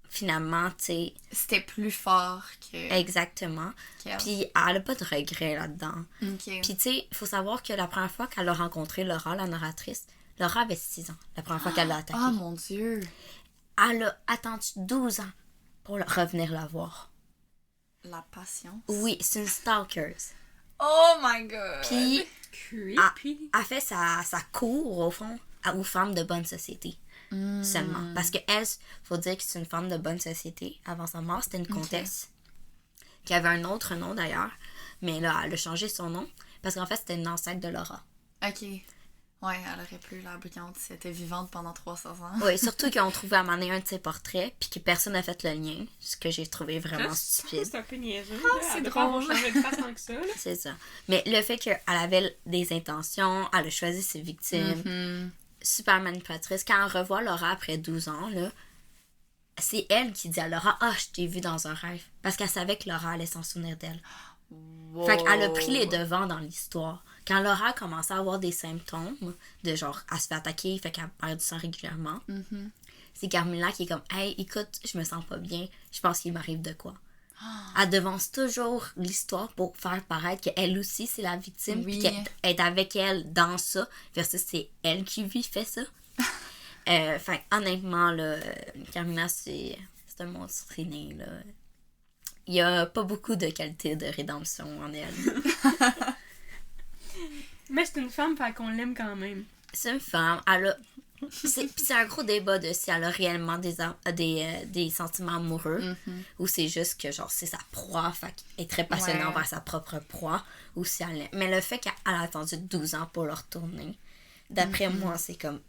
finalement, tu sais, C'était plus fort que... exactement. qu'elle. Puis elle a pas de regret là-dedans. Ok. Puis tu sais, il faut savoir que la première fois qu'elle a rencontré Laura, la narratrice, Laura avait 6 ans, la première fois qu'elle l'a attaquée. Oh mon Dieu. Elle a attendu 12 ans pour revenir la voir. La patience. Oui, c'est une stalker. Oh my god! Puis, Creepy. elle fait sa cour, au fond, aux femmes de bonne société. Seulement. Parce que elle, faut dire que c'est une femme de bonne société. Avant sa mort, c'était une comtesse. Qui avait un autre nom d'ailleurs. Mais là, elle a changé son nom. Parce qu'en fait, c'était une ancêtre de Laura. Ok. Ouais, elle aurait pu la brillante si elle était vivante pendant 300 ans. Oui, surtout qu'ils ont trouvé à un moment donné un de ses portraits, puis que personne n'a fait le lien. Ce que j'ai trouvé vraiment stupide. C'est un peu niaiseux. c'est Elle doit pas avoir drôle. changé de face tant que ça. Là. C'est ça. Mais le fait qu'elle avait des intentions, elle a choisi ses victimes, super manipulatrice. Quand on revoit Laura après 12 ans, là, c'est elle qui dit à Laura « Ah, je t'ai vue dans un rêve. » Parce qu'elle savait que Laura allait s'en souvenir d'elle. Wow. Fait qu'elle a pris les devants dans l'histoire. Quand Laura a commencé à avoir des symptômes de genre, elle se fait attaquer, fait qu'elle perd du sang régulièrement, c'est Carmilla qui est comme « Hey, écoute, je me sens pas bien, je pense qu'il m'arrive de quoi. » Elle devance toujours l'histoire pour faire paraître qu'elle aussi, c'est la victime, puis qu'elle est avec elle dans ça, versus c'est elle qui fait ça. Fait honnêtement, là, Carmilla, c'est un monstre inné, là. Il y a pas beaucoup de qualité de rédemption en elle. Mais c'est une femme, fait qu'on l'aime quand même. C'est une femme, elle a... c'est un gros débat de si elle a réellement des sentiments amoureux ou c'est juste que genre c'est sa proie, fait qu'elle est très passionnée envers sa propre proie, ou si elle... Mais le fait qu'elle a attendu 12 ans pour le retourner, d'après moi, c'est comme...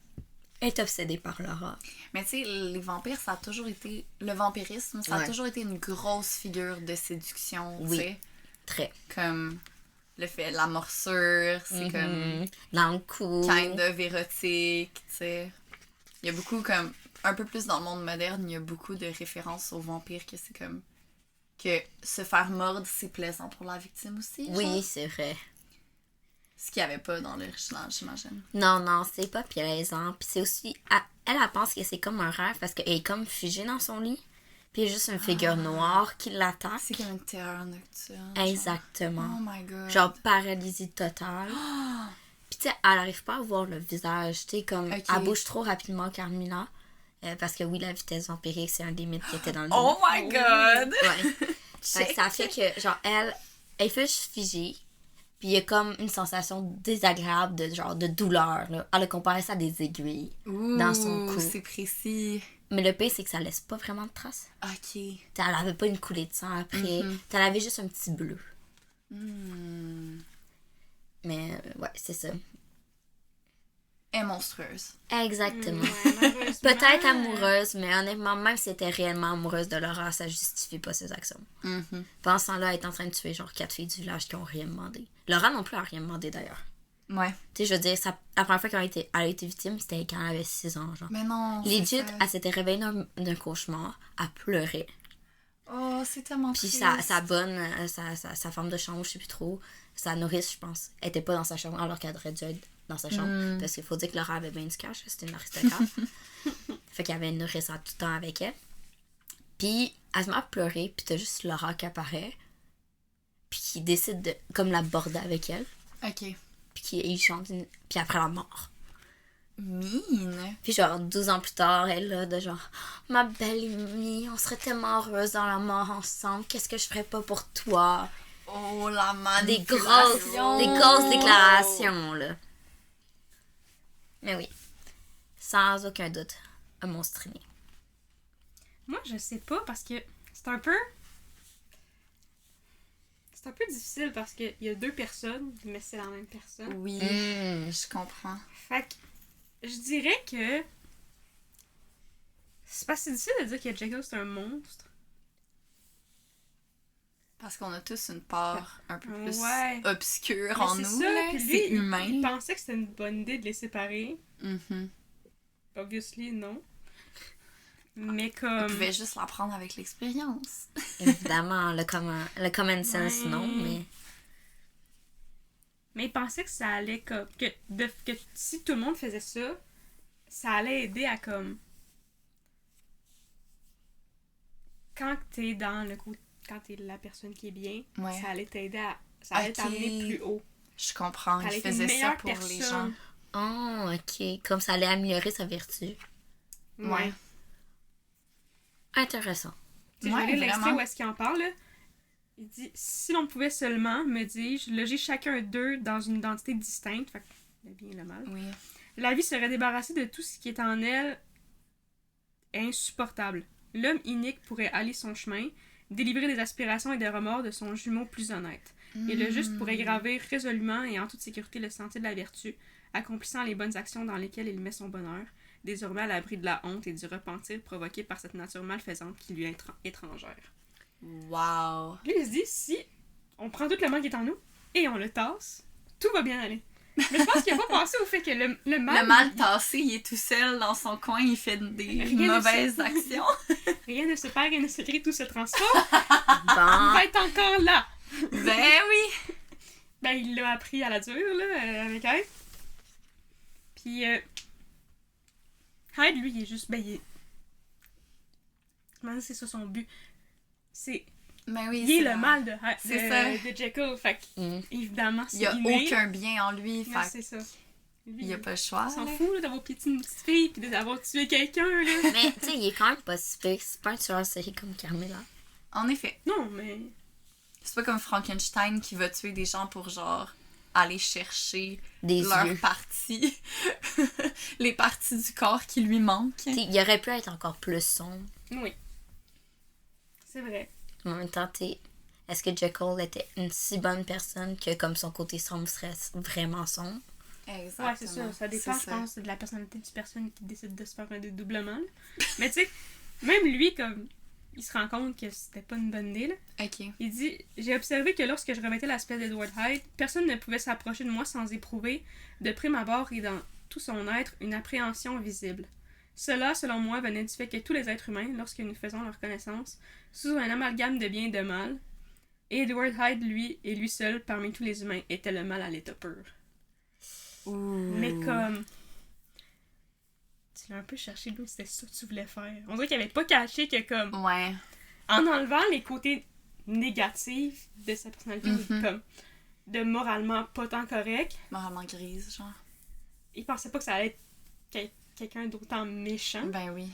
Elle est obsédée par Laura. Mais tu sais, les vampires, ça a toujours été... Le vampirisme, ça a toujours été une grosse figure de séduction, tu sais. Très. Comme le fait, la morsure, c'est comme... Dans le cou. Kind of érotique, tu sais. Il y a beaucoup comme... Un peu plus dans le monde moderne, il y a beaucoup de références aux vampires que c'est comme... Que se faire mordre, c'est plaisant pour la victime aussi, genre. Oui, c'est vrai. Ce qu'il n'y avait pas dans l'original, j'imagine. Non, c'est pas plaisant. Puis c'est aussi... Elle pense que c'est comme un rêve parce qu'elle est comme figée dans son lit. Puis il y a juste une figure noire qui l'attaque. C'est comme une terreur nocturne. Exactement. Genre. Oh my god. Genre paralysie totale. Puis tu sais, elle arrive pas à voir le visage. Tu sais, comme... Ok. Elle bouge trop rapidement, Carmilla. Parce que oui, la vitesse vampirique, c'est un des mythes qui était dans le Oh my god! Ouais. Ça fait que, genre, elle fait juste figée. Puis il y a comme une sensation désagréable de genre de douleur. Là. Elle a comparé ça à des aiguilles dans son cou. C'est précis. Mais le pire, c'est que ça laisse pas vraiment de traces. Ok. T'sais, elle avait pas une coulée de sang après. Elle avait juste un petit bleu. Mais ouais, c'est ça. Elle est monstrueuse. Exactement. Ouais, Peut-être amoureuse, mais honnêtement, même si elle était réellement amoureuse de Laura, ça justifie pas ses actions. Pendant ce temps-là, elle est en train de tuer genre 4 filles du village qui ont rien demandé. Laura non plus a rien demandé d'ailleurs. Ouais. Tu sais, je veux dire, la première fois qu'elle a été victime, c'était quand elle avait 6 ans, genre. Mais non. Legit, c'est ça. elle s'était réveillée d'un cauchemar, elle pleurait. Oh, c'est tellement Puis triste. sa bonne, sa femme de chambre, je sais plus trop, sa nourrice, je pense, elle était pas dans sa chambre alors qu'elle aurait dû être dans sa chambre. Parce qu'il faut dire que Laura avait bien du cash, c'était une aristocrate. Fait qu'il y avait une nourrice en tout temps avec elle. Puis elle se met à pleurer, puis t'as juste Laura qui apparaît, puis qui décide de comme l'aborder avec elle, Ok. puis qui chante, puis après la mort. Mine. Puis genre 12 ans plus tard, elle là de genre ma belle amie, on serait tellement heureuses dans la mort ensemble, qu'est-ce que je ferais pas pour toi? Oh, la Des manipulation. grosses déclarations là. Mais oui, sans aucun doute, un monstre inné. Moi, je sais pas parce que c'est un peu. C'est un peu difficile parce qu'il y a 2 personnes, mais c'est la même personne. Oui, je comprends. Fait que je dirais que. C'est pas si difficile de dire que Jekyll c'est un monstre. Parce qu'on a tous une part un peu plus Ouais. obscure Mais en c'est nous. ça, là. puis lui, C'est il humain. pensait que c'était une bonne idée de les séparer. Mhm. Obviously, non. Mais On comme. pouvait juste l'apprendre avec l'expérience. Évidemment, le common sense, Ouais. non, mais... Mais il pensait que ça allait comme. Que si tout le monde faisait ça, ça allait aider à comme. Quand t'es dans le coup. Quand t'es la personne qui est bien, Ouais. ça allait t'aider à. Ça allait Ok. t'amener plus haut. Je comprends. T'allais Il être une faisait ça meilleure pour les personne. gens. Oh, ok. Comme ça allait améliorer sa vertu. Ouais. Intéressant. Tu sais, Ouais, je vais lire l'extrait vraiment. où est-ce qu'il en parle, là. Il dit « Si l'on pouvait seulement, me dis-je, loger chacun d'eux dans une identité distincte, fait que le bien et le mal, Oui. la vie serait débarrassée de tout ce qui est en elle insupportable. L'homme inique pourrait aller son chemin, délivrer des aspirations et des remords de son jumeau plus honnête. Et le juste pourrait gravir résolument et en toute sécurité le sentier de la vertu, accomplissant les bonnes actions dans lesquelles il met son bonheur, désormais à l'abri de la honte et du repentir provoqué par cette nature malfaisante qui lui est étrangère. » Wow. Lui, il se dit, si on prend tout le mal qui est en nous et on le tasse, tout va bien aller. Mais je pense qu'il n'a pas pensé au fait que le mal... Le mal tassé, il est tout seul dans son coin, il fait des Rien mauvaises ne se- actions. Rien ne se perd, rien ne se crée, tout se transforme. Il Bon. va être encore là. Ben oui. Ben, il l'a appris à la dure, là, avec Hyde. Puis, Hyde, lui, il est juste... Ben, il est... Je me dis, c'est ça son but. C'est... Ben oui, Il est le vrai. mal de, C'est ça. de Jekyll. Fait que, évidemment, c'est Il y a inné. aucun bien en lui, Ouais, fait c'est ça. Lui, il y a pas le choix. il s'en là. fout là, d'avoir piétiné une petite fille puis d'avoir tué quelqu'un, là. Mais, tu sais, il est quand même pas si pire. C'est pas un tueur en série comme Carmela. En effet. Non, mais... C'est pas comme Frankenstein qui va tuer des gens pour genre aller chercher Des leurs yeux. parties. Les parties du corps qui lui manquent. Tu sais, il aurait pu être encore plus sombre. Oui. C'est vrai. En même temps, tu sais, est-ce que Jekyll était une si bonne personne que comme son côté sombre serait vraiment sombre? Exactement. Ouais, c'est ça. Ça dépend, je pense, de la personnalité du personne qui décide de se faire un dédoublement. Là. Mais tu sais, même lui, comme, il se rend compte que c'était pas une bonne idée, là. Ok. Il dit « J'ai observé que lorsque je revêtais l'aspect d'Edward Hyde, personne ne pouvait s'approcher de moi sans éprouver, de prime abord et dans tout son être, une appréhension visible. Cela, selon moi, venait du fait que tous les êtres humains, lorsque nous faisons leur connaissance, sous un amalgame de bien et de mal, et Edward Hyde, lui, et lui seul, parmi tous les humains, était le mal à l'état pur. » Mais comme... Tu l'as un peu cherché, d'où c'était ça que tu voulais faire. On dirait qu'il avait pas caché que comme... Ouais. En enlevant les côtés négatifs de sa personnalité, ou comme de moralement pas tant correct, Moralement grise, genre. il pensait pas que ça allait être quelqu'un d'autant méchant. Ben oui.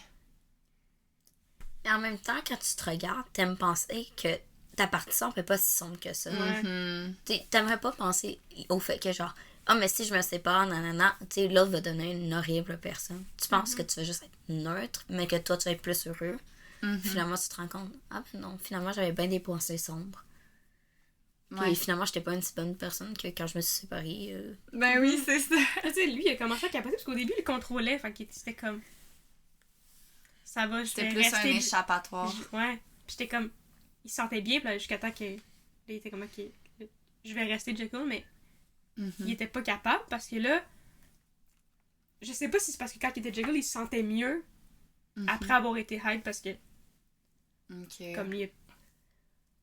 Mais en même temps, quand tu te regardes, t'aimes penser que ta partie sombre est pas si sombre que ça. Ouais. Mhm. T'aimerais pas penser au fait que genre, ah, mais si je me sépare, nanana, tu sais, l'autre va donner une horrible personne. Tu penses que tu vas juste être neutre, mais que toi, tu vas être plus heureux. Mhm. Finalement, tu te rends compte, ah, ben non, finalement, j'avais bien des pensées sombres. Puis Ouais. finalement, j'étais pas une si bonne personne que quand je me suis séparée. Ben oui, c'est ça. Tu sais, lui, il a commencé à capoter parce qu'au début, il contrôlait, fait qu'il c'était comme... Ça va, je C'était vais plus un rester... échappatoire. Ouais. Puis j'étais comme... Il se sentait bien, puis là, jusqu'à temps que... Là, il était comme, ok, je vais rester Jekyll, mais Mhm. il était pas capable parce que là... Je sais pas si c'est parce que quand il était Jekyll, il se sentait mieux Mhm. après avoir été Hyde parce que, Ok. comme il a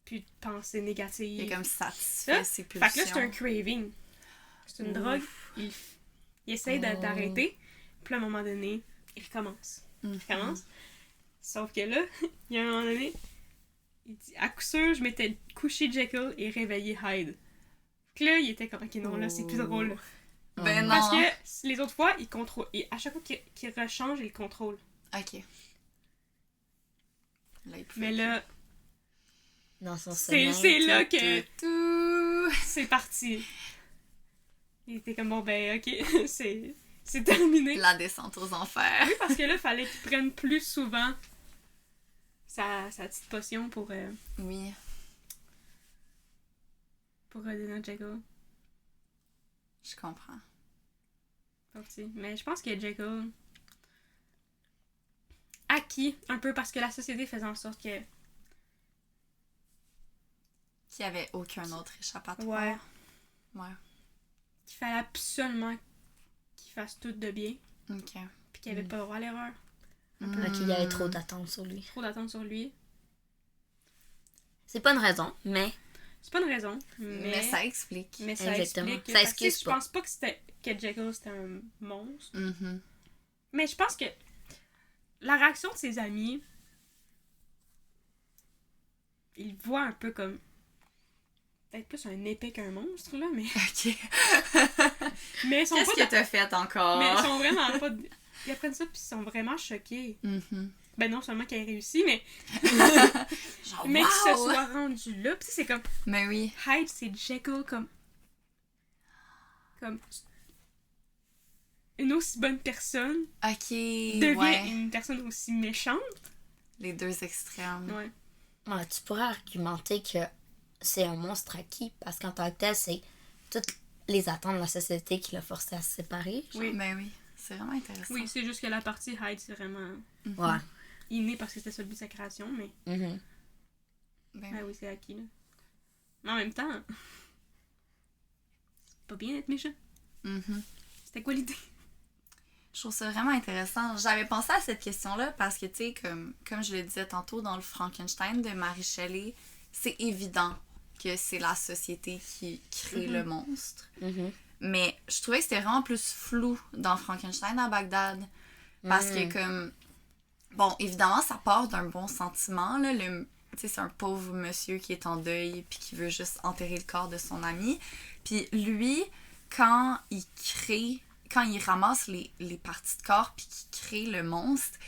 plus de pensées négatives. Il est comme Ça, satisfait ses Fait que là, pulsions. c'est un craving. C'est une drogue. Il essaie d'arrêter. Puis à un moment donné, il recommence. Mhm. Il recommence. Sauf que là, il y a un moment donné, il dit à coup sûr, je m'étais couché Jekyll et réveillé Hyde. Puis là, il était comme, ok, non, là, c'est plus drôle. Ben non. Parce que les autres fois, il contrôle. Et à chaque fois qu'il rechange, il contrôle. Ok. Là, il pouvait Mais là, Dans son c'est sommeil. là que Tout. c'est parti. Il était comme, bon, ben, ok, c'est terminé. La descente aux enfers. Oui, parce que là, il fallait qu'il prenne plus souvent sa petite potion pour Oui. redonner Jekyll. Je comprends. Parti. Mais je pense que Jekyll acquis un peu parce que la société faisait en sorte que... Qu'il n'y avait aucun autre échappatoire. Ouais. Ouais. qu'il fallait absolument qu'il fasse tout de bien, Ok. puis qu'il avait pas le droit à l'erreur. Ok, il y avait trop d'attentes sur lui. Trop d'attente sur lui. C'est pas une raison, mais C'est pas une raison, mais ça explique. mais ça Exactement. explique. Ça Fait que, excuse je pas. pense pas que Jekyll c'était un monstre. Mhm. Mais je pense que la réaction de ses amis, ils le voient un peu comme peut-être plus un épée qu'un monstre là, mais Ok. mais ils sont Qu'est-ce pas que t'as fait encore? mais ils sont vraiment pas ils apprennent ça puis ils sont vraiment choqués. Mhm. Ben non seulement qu'elle ait réussi, mais Genre, mais qu'il se wow! soit rendu là. Puis c'est comme... Mais oui. Hyde, c'est Jekyll comme une aussi bonne personne Ok, devient ouais. une personne aussi méchante. Les deux extrêmes. Ouais. Ouais, tu pourrais argumenter que c'est un monstre acquis parce qu'en tant que tel, c'est toutes les attentes de la société qui l'a forcé à se séparer. Oui. Ben oui. C'est vraiment intéressant. Oui, c'est juste que la partie Hyde, c'est vraiment Ouais. inné parce que c'était ça le but de sa création, mais Mhm. Ben ah oui, c'est acquis, là. Mais en même temps, c'est pas bien d'être méchant. mhm. C'était quoi l'idée? Je trouve ça vraiment intéressant. J'avais pensé à cette question-là parce que, tu sais, comme je le disais tantôt dans le Frankenstein de Mary Shelley, c'est évident que c'est la société qui crée le monstre. Mhm. Mais je trouvais que c'était vraiment plus flou dans Frankenstein à Bagdad. Parce que, comme... Bon, évidemment, ça part d'un bon sentiment, là. Tu sais, c'est un pauvre monsieur qui est en deuil puis qui veut juste enterrer le corps de son ami. Puis lui, quand il ramasse les parties de corps puis qu'il crée le monstre,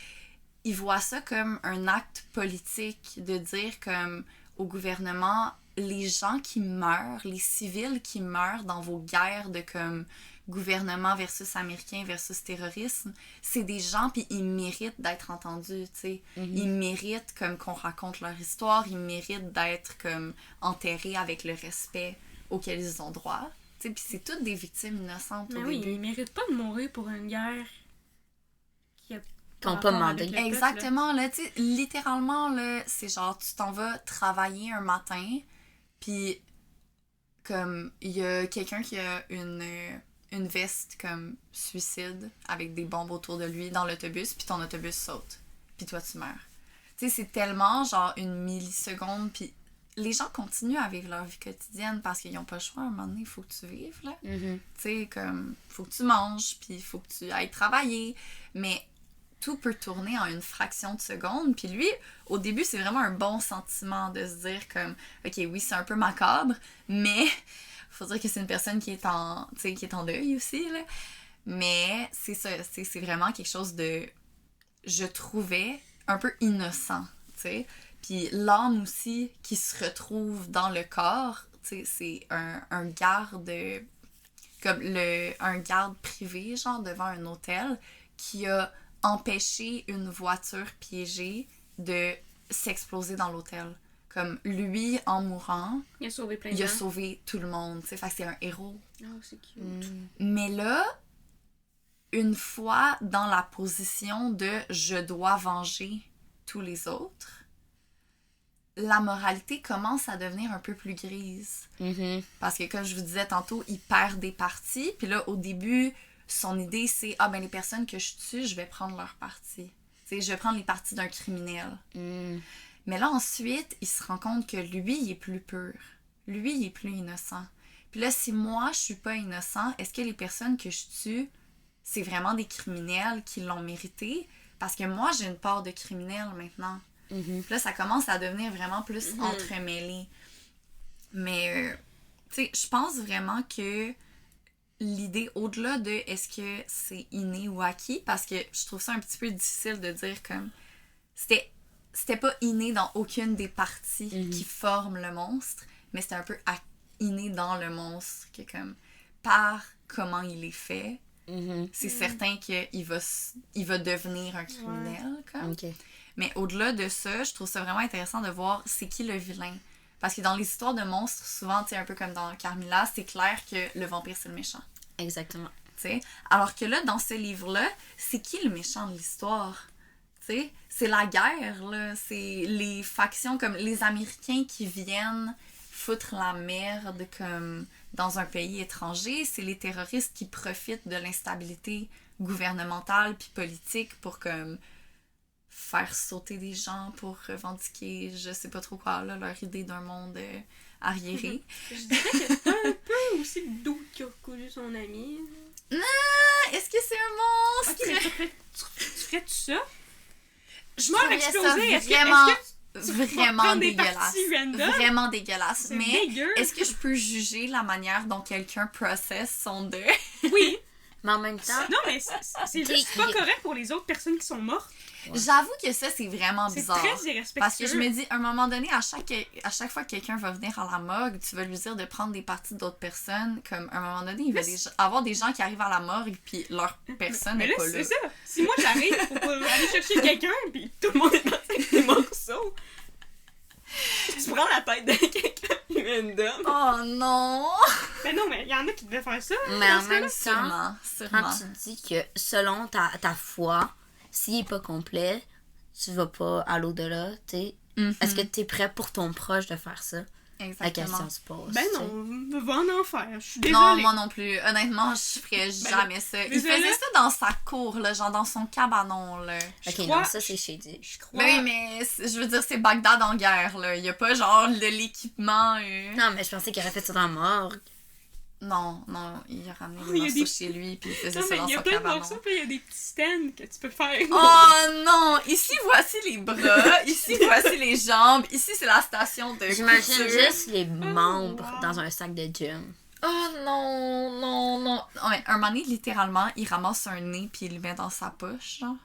il voit ça comme un acte politique de dire comme au gouvernement, les gens qui meurent, les civils qui meurent dans vos guerres de comme gouvernement versus américain versus terrorisme, c'est des gens puis ils méritent d'être entendus, tu sais. Ils méritent comme qu'on raconte leur histoire, ils méritent d'être comme enterrés avec le respect auquel ils ont droit. Puis c'est toutes des victimes innocentes Mais au oui, début. ils méritent pas de mourir pour une guerre qui a Qu'on rapport pas avec demandé. le peuple, là. Exactement, là, tu sais, littéralement, là, c'est genre, tu t'en vas travailler un matin, puis comme, il y a quelqu'un qui a une veste comme suicide avec des bombes autour de lui dans l'autobus, puis ton autobus saute, puis toi, tu meurs. Tu sais, c'est tellement, genre, une milliseconde, puis les gens continuent à vivre leur vie quotidienne parce qu'ils n'ont pas le choix. À un moment donné, il faut que tu vives, là. Mhm. Tu sais, comme, faut que tu manges, puis il faut que tu ailles travailler. Mais tout peut tourner en une fraction de seconde. Puis lui, au début, c'est vraiment un bon sentiment de se dire comme, OK, oui, c'est un peu macabre, mais faut dire que c'est une personne qui est en deuil aussi, là. Mais c'est ça, c'est vraiment quelque chose de, je trouvais, un peu innocent, tu sais. Puis l'âme aussi qui se retrouve dans le corps, tu sais, c'est un garde, comme un garde privé, genre devant un hôtel, qui a empêché une voiture piégée de s'exploser dans l'hôtel. Comme lui, en mourant, Il a sauvé plein de il a gens. sauvé tout le monde, tu sais, fait que c'est un héros. Oh, c'est cute. Mais là, une fois dans la position de je dois venger tous les autres, la moralité commence à devenir un peu plus grise. Mhm. Parce que, comme je vous disais tantôt, il perd des parties. Puis là, au début, son idée, c'est « Ah, ben les personnes que je tue, je vais prendre leur partie. » Tu sais, je vais prendre les parties d'un criminel. Mhm. Mais là, ensuite, il se rend compte que lui, il est plus pur. Lui, il est plus innocent. Puis là, si moi, je suis pas innocent, est-ce que les personnes que je tue, c'est vraiment des criminels qui l'ont mérité? Parce que moi, j'ai une part de criminel maintenant. Mhm. Puis là, ça commence à devenir vraiment plus entremêlé. Mais, tu sais, je pense vraiment que l'idée, au-delà de est-ce que c'est inné ou acquis, parce que je trouve ça un petit peu difficile de dire comme... C'était pas inné dans aucune des parties qui forment le monstre, mais c'était un peu inné dans le monstre, que comme, par comment il est fait, Mhm. c'est certain qu'il va devenir un criminel, comme. Ok. Mais au-delà de ça, je trouve ça vraiment intéressant de voir c'est qui le vilain. Parce que dans les histoires de monstres, souvent, tu sais, un peu comme dans Carmilla, c'est clair que le vampire, c'est le méchant. Exactement. T'sais. Alors que là, dans ce livre-là, c'est qui le méchant de l'histoire? T'sais? C'est la guerre, là. C'est les factions comme les Américains qui viennent foutre la merde comme dans un pays étranger. C'est les terroristes qui profitent de l'instabilité gouvernementale puis politique pour comme faire sauter des gens pour revendiquer je sais pas trop quoi, là, leur idée d'un monde arriéré. Je dirais que c'est un peu aussi le doute qui a recouru son ami. Est-ce que c'est un monstre? Ok, mais tu ferais-tu ça? Je Mort trouvais ça explosé, est-ce que vraiment prendre des dégueulasse. parties random? Vraiment dégueulasse. C'est Mais dégueu. est-ce que je peux juger la manière dont quelqu'un processe son deuil? Oui. Mais en même temps, Non, mais c'est juste pas correct pour les autres personnes qui sont mortes. Ouais. J'avoue que ça, c'est vraiment C'est bizarre. très irrespectueux. Parce que je me dis, à un moment donné, à chaque fois que quelqu'un va venir à la morgue, tu vas lui dire de prendre des parties d'autres personnes. Comme, à un moment donné, il va avoir des gens qui arrivent à la morgue, puis leur personne mais n'est là, pas là. c'est ça. Si moi j'arrive pour aller chercher quelqu'un, puis tout le monde est dans des morceaux, tu prends la tête de quelqu'un random. Oh non! Mais non, mais il y en a qui devaient faire ça. mais en dans ce même cas-là. temps, Sûrement. quand tu dis que selon ta foi, s'il est pas complet, tu vas pas à l'au-delà, tu sais. Est-ce que tu es prêt pour ton proche de faire ça? La Exactement. question se pose. Ben tu sais. non, va en enfer. Je suis Non, désolée. moi non plus. Honnêtement, je ferais jamais ça. Il désolée. faisait ça dans sa cour, là, genre dans son cabanon, là. Je Ok, crois- non, ça c'est shady. Je crois. Ben oui, mais je veux dire, c'est Bagdad en guerre, là. Il y a pas genre de l'équipement. Non, mais je pensais qu'il aurait fait ça dans la morgue. Non, il a ramené Il y des a morceaux des- chez lui, puis il faisait Non, ça mais dans il y a son plein de cabanon. morceaux, puis il y a des petits stands que tu peux faire. Oh non! Ici, voici les bras. Ici, voici les jambes. Ici, c'est la station de J'imagine couture. juste les membres wow. dans un sac de gym. Oh non. Ouais, un moment donné, littéralement, il ramasse un nez puis il le met dans sa poche, genre.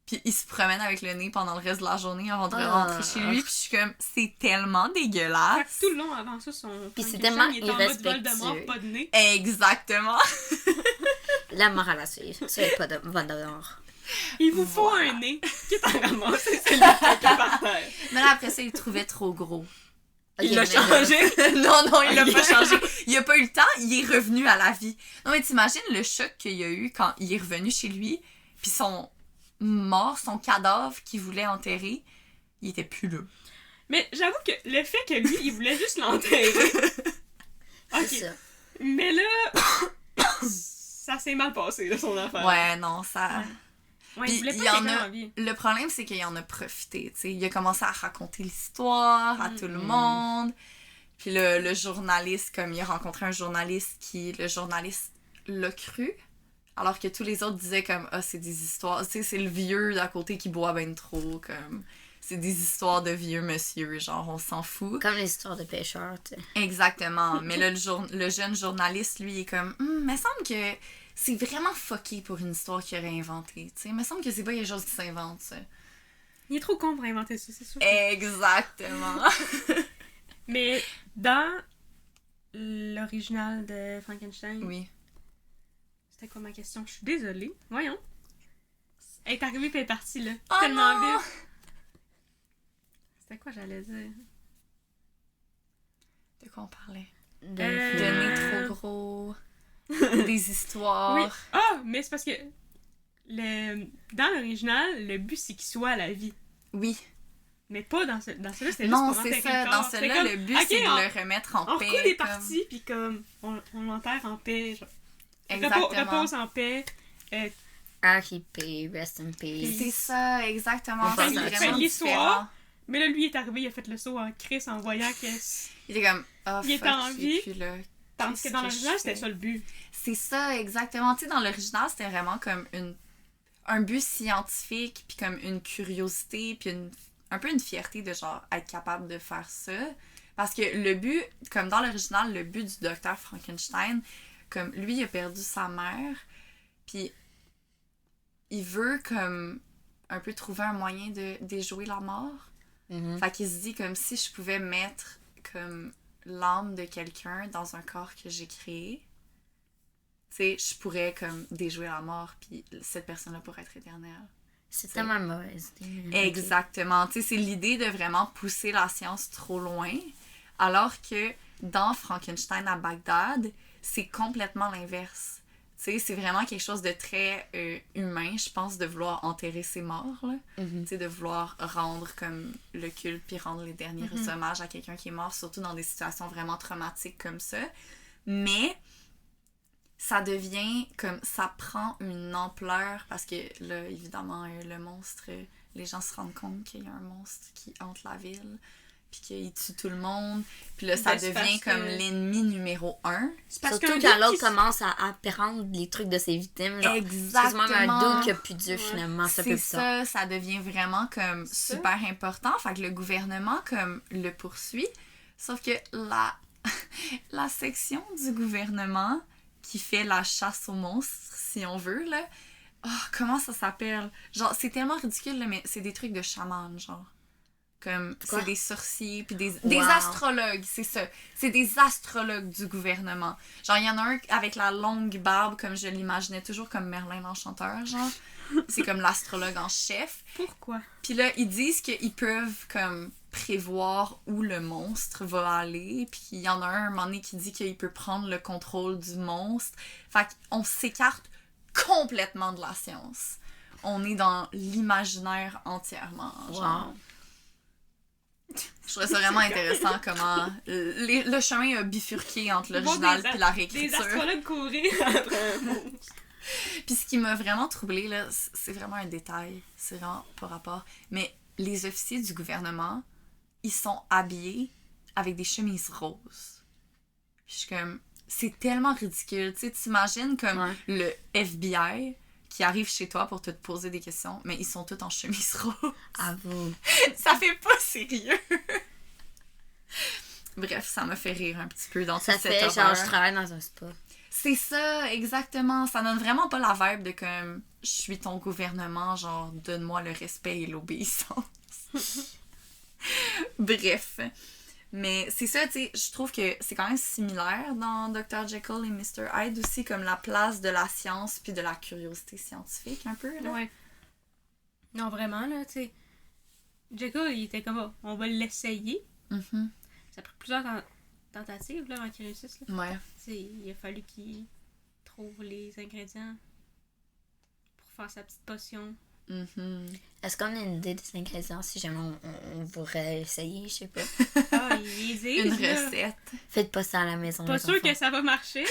Puis il se promène avec le nez pendant le reste de la journée avant de rentrer chez lui. Puis je suis comme, c'est tellement Fait que dégueulasse. tout le long avant ça, son. Puis c'est Frankenstein, tellement il est en mode irrespectueux. Voldemort, pas de nez. Exactement. La morale à suivre. Tu es pas de Voldemort. Il vous faut Voilà. un nez. Qui est en ramasser celui de quelqu'un par terre. Mais là, après ça, il le trouvait trop gros. Il Ok, l'a mais là- changé. non, il l'a Ok. pas changé. Il a pas eu le temps, il est revenu à la vie. Non, mais t'imagines le choc qu'il y a eu quand il est revenu chez lui, puis son cadavre qu'il voulait enterrer, il était plus là. Mais j'avoue que le fait que lui, il voulait juste l'enterrer. C'est Ok. ça. Mais là, ça s'est mal passé de son affaire. Ouais, non, ça... Ouais, Puis il voulait il y pas en quelqu'un a- en vie. Le problème, c'est qu'il en a profité, tu sais. Il a commencé à raconter l'histoire à tout le monde. Puis le journaliste, comme il a rencontré un journaliste le journaliste l'a cru. Alors que tous les autres disaient comme, ah, c'est des histoires, tu sais, c'est le vieux d'à côté qui boit ben trop, comme, c'est des histoires de vieux monsieur, genre, on s'en fout. Comme les histoires de pêcheurs, tu sais. Exactement. Mais là, le jeune journaliste, lui, est comme, me semble que c'est vraiment fucké pour une histoire qu'il aurait inventée, tu sais. Me semble que c'est pas quelque chose qui s'invente, ça. Il est trop con pour inventer ça, c'est sûr. Exactement. Mais dans l'original de Frankenstein, Oui. c'était quoi ma question? Je suis désolée. Voyons. Elle est arrivée et elle est partie, là. Oh Tellement non! vite. C'était quoi j'allais dire? De quoi on parlait? De De nez trop gros. Des histoires. Oui. Ah, mais c'est parce que dans l'original, le but c'est qu'il soit à la vie. Oui. Mais pas dans celui-là, c'était juste Non, pour c'est enterrer ça. le Dans corps. celui-là, C'était le comme, but, ok, c'est de on- le remettre en On paix. recoule les comme- parties, puis comme, on l'enterre en paix. Genre. Exactement. Repose en paix. R.I.P. Rest in peace. C'est ça, exactement. On C'est passe à vraiment fait l'histoire. différent. Mais là, lui est arrivé, il a fait le saut en crise en voyant que. Il était comme, ah, Il fuck, était en il vie. est plus là. Tandis Qu'est-ce que dans que l'original, je c'était fais? ça le but. C'est ça, exactement. Tu sais, dans l'original, c'était vraiment comme un but scientifique, puis comme une curiosité, puis un peu une fierté de genre être capable de faire ça. Parce que le but, comme dans l'original, le but du docteur Frankenstein, comme lui, il a perdu sa mère, puis il veut comme un peu trouver un moyen de déjouer la mort. Mhm. Fait qu'il se dit comme si je pouvais mettre comme l'âme de quelqu'un dans un corps que j'ai créé, tu sais, je pourrais comme déjouer la mort, puis cette personne-là pourrait être éternelle. C'est tellement une mauvaise idée. Exactement. Tu sais, c'est l'idée de vraiment pousser la science trop loin, alors que dans Frankenstein à Bagdad, c'est complètement l'inverse. Tu sais, c'est vraiment quelque chose de très humain, je pense, de vouloir enterrer ses morts, là. Mhm. Tu sais, de vouloir rendre comme le culte puis rendre les derniers hommages à quelqu'un qui est mort, surtout dans des situations vraiment traumatiques comme ça. Mais ça devient comme, ça prend une ampleur parce que là, évidemment, le monstre, les gens se rendent compte qu'il y a un monstre qui hante la ville puis qu'il tue tout le monde. Puis là, ça Ben, c'est devient parce comme que- l'ennemi numéro 1. C'est parce Surtout qu'un quand dude l'autre qui se- commence à apprendre les trucs de ses victimes. Genre, Exactement. c'est même un doute qui a plus Dieu Ouais. finalement. Ça C'est peut plus tard. ça devient vraiment comme Ça. super important. Fait que le gouvernement comme le poursuit. Sauf que la section du gouvernement qui fait la chasse aux monstres, si on veut, là. Oh, comment ça s'appelle? Genre, c'est tellement ridicule, là, mais c'est des trucs de chaman, genre. Comme, Quoi? c'est des sorciers, puis des Wow. astrologues, c'est ça. C'est des astrologues du gouvernement. Genre, il y en a un avec la longue barbe, comme je l'imaginais toujours comme Merlin l'Enchanteur, genre. C'est comme l'astrologue en chef. Pourquoi? Puis là, ils disent qu'ils peuvent, comme, prévoir où le monstre va aller. Puis il y en a un moment donné qui dit qu'il peut prendre le contrôle du monstre. Fait qu'on s'écarte complètement de la science. On est dans l'imaginaire entièrement, genre. Wow. Je trouvais ça vraiment intéressant comment le chemin a bifurqué entre l'original et la Des réécriture. astrologues courir après un monstre. Puis ce qui m'a vraiment troublée, là, c'est vraiment un détail, c'est vraiment pas rapport, mais les officiers du gouvernement, ils sont habillés avec des chemises roses. Puis je suis comme, c'est tellement ridicule, tu sais, t'imagines comme Ouais. le FBI qui arrive chez toi pour te poser des questions, mais ils sont tous en chemise rose. Avoue. Ça fait pas sérieux. Bref, ça m'a fait rire un petit peu dans Ça toute cette fait horreur. genre, je travaille dans un spa. C'est ça, exactement. Ça donne vraiment pas la vibe de comme je suis ton gouvernement, genre donne-moi le respect et l'obéissance. Bref. Mais c'est ça, tu sais, je trouve que c'est quand même similaire dans Dr. Jekyll et Mr. Hyde aussi, comme la place de la science puis de la curiosité scientifique un peu, là. Ouais. Non, vraiment, là, tu sais. Jekyll, il était comme, oh, on va l'essayer. Mhm. Ça a pris plusieurs tentatives, là, avant qu'il réussisse, là. Ouais. Tu sais, il a fallu qu'il trouve les ingrédients pour faire sa petite potion. Mhm. Est-ce qu'on a une idée des ingrédients si jamais on voudrait essayer, je sais pas. Ah, ils disent, Une là. recette. Faites pas ça à la maison. Pas les sûr que enfants. ça va marcher,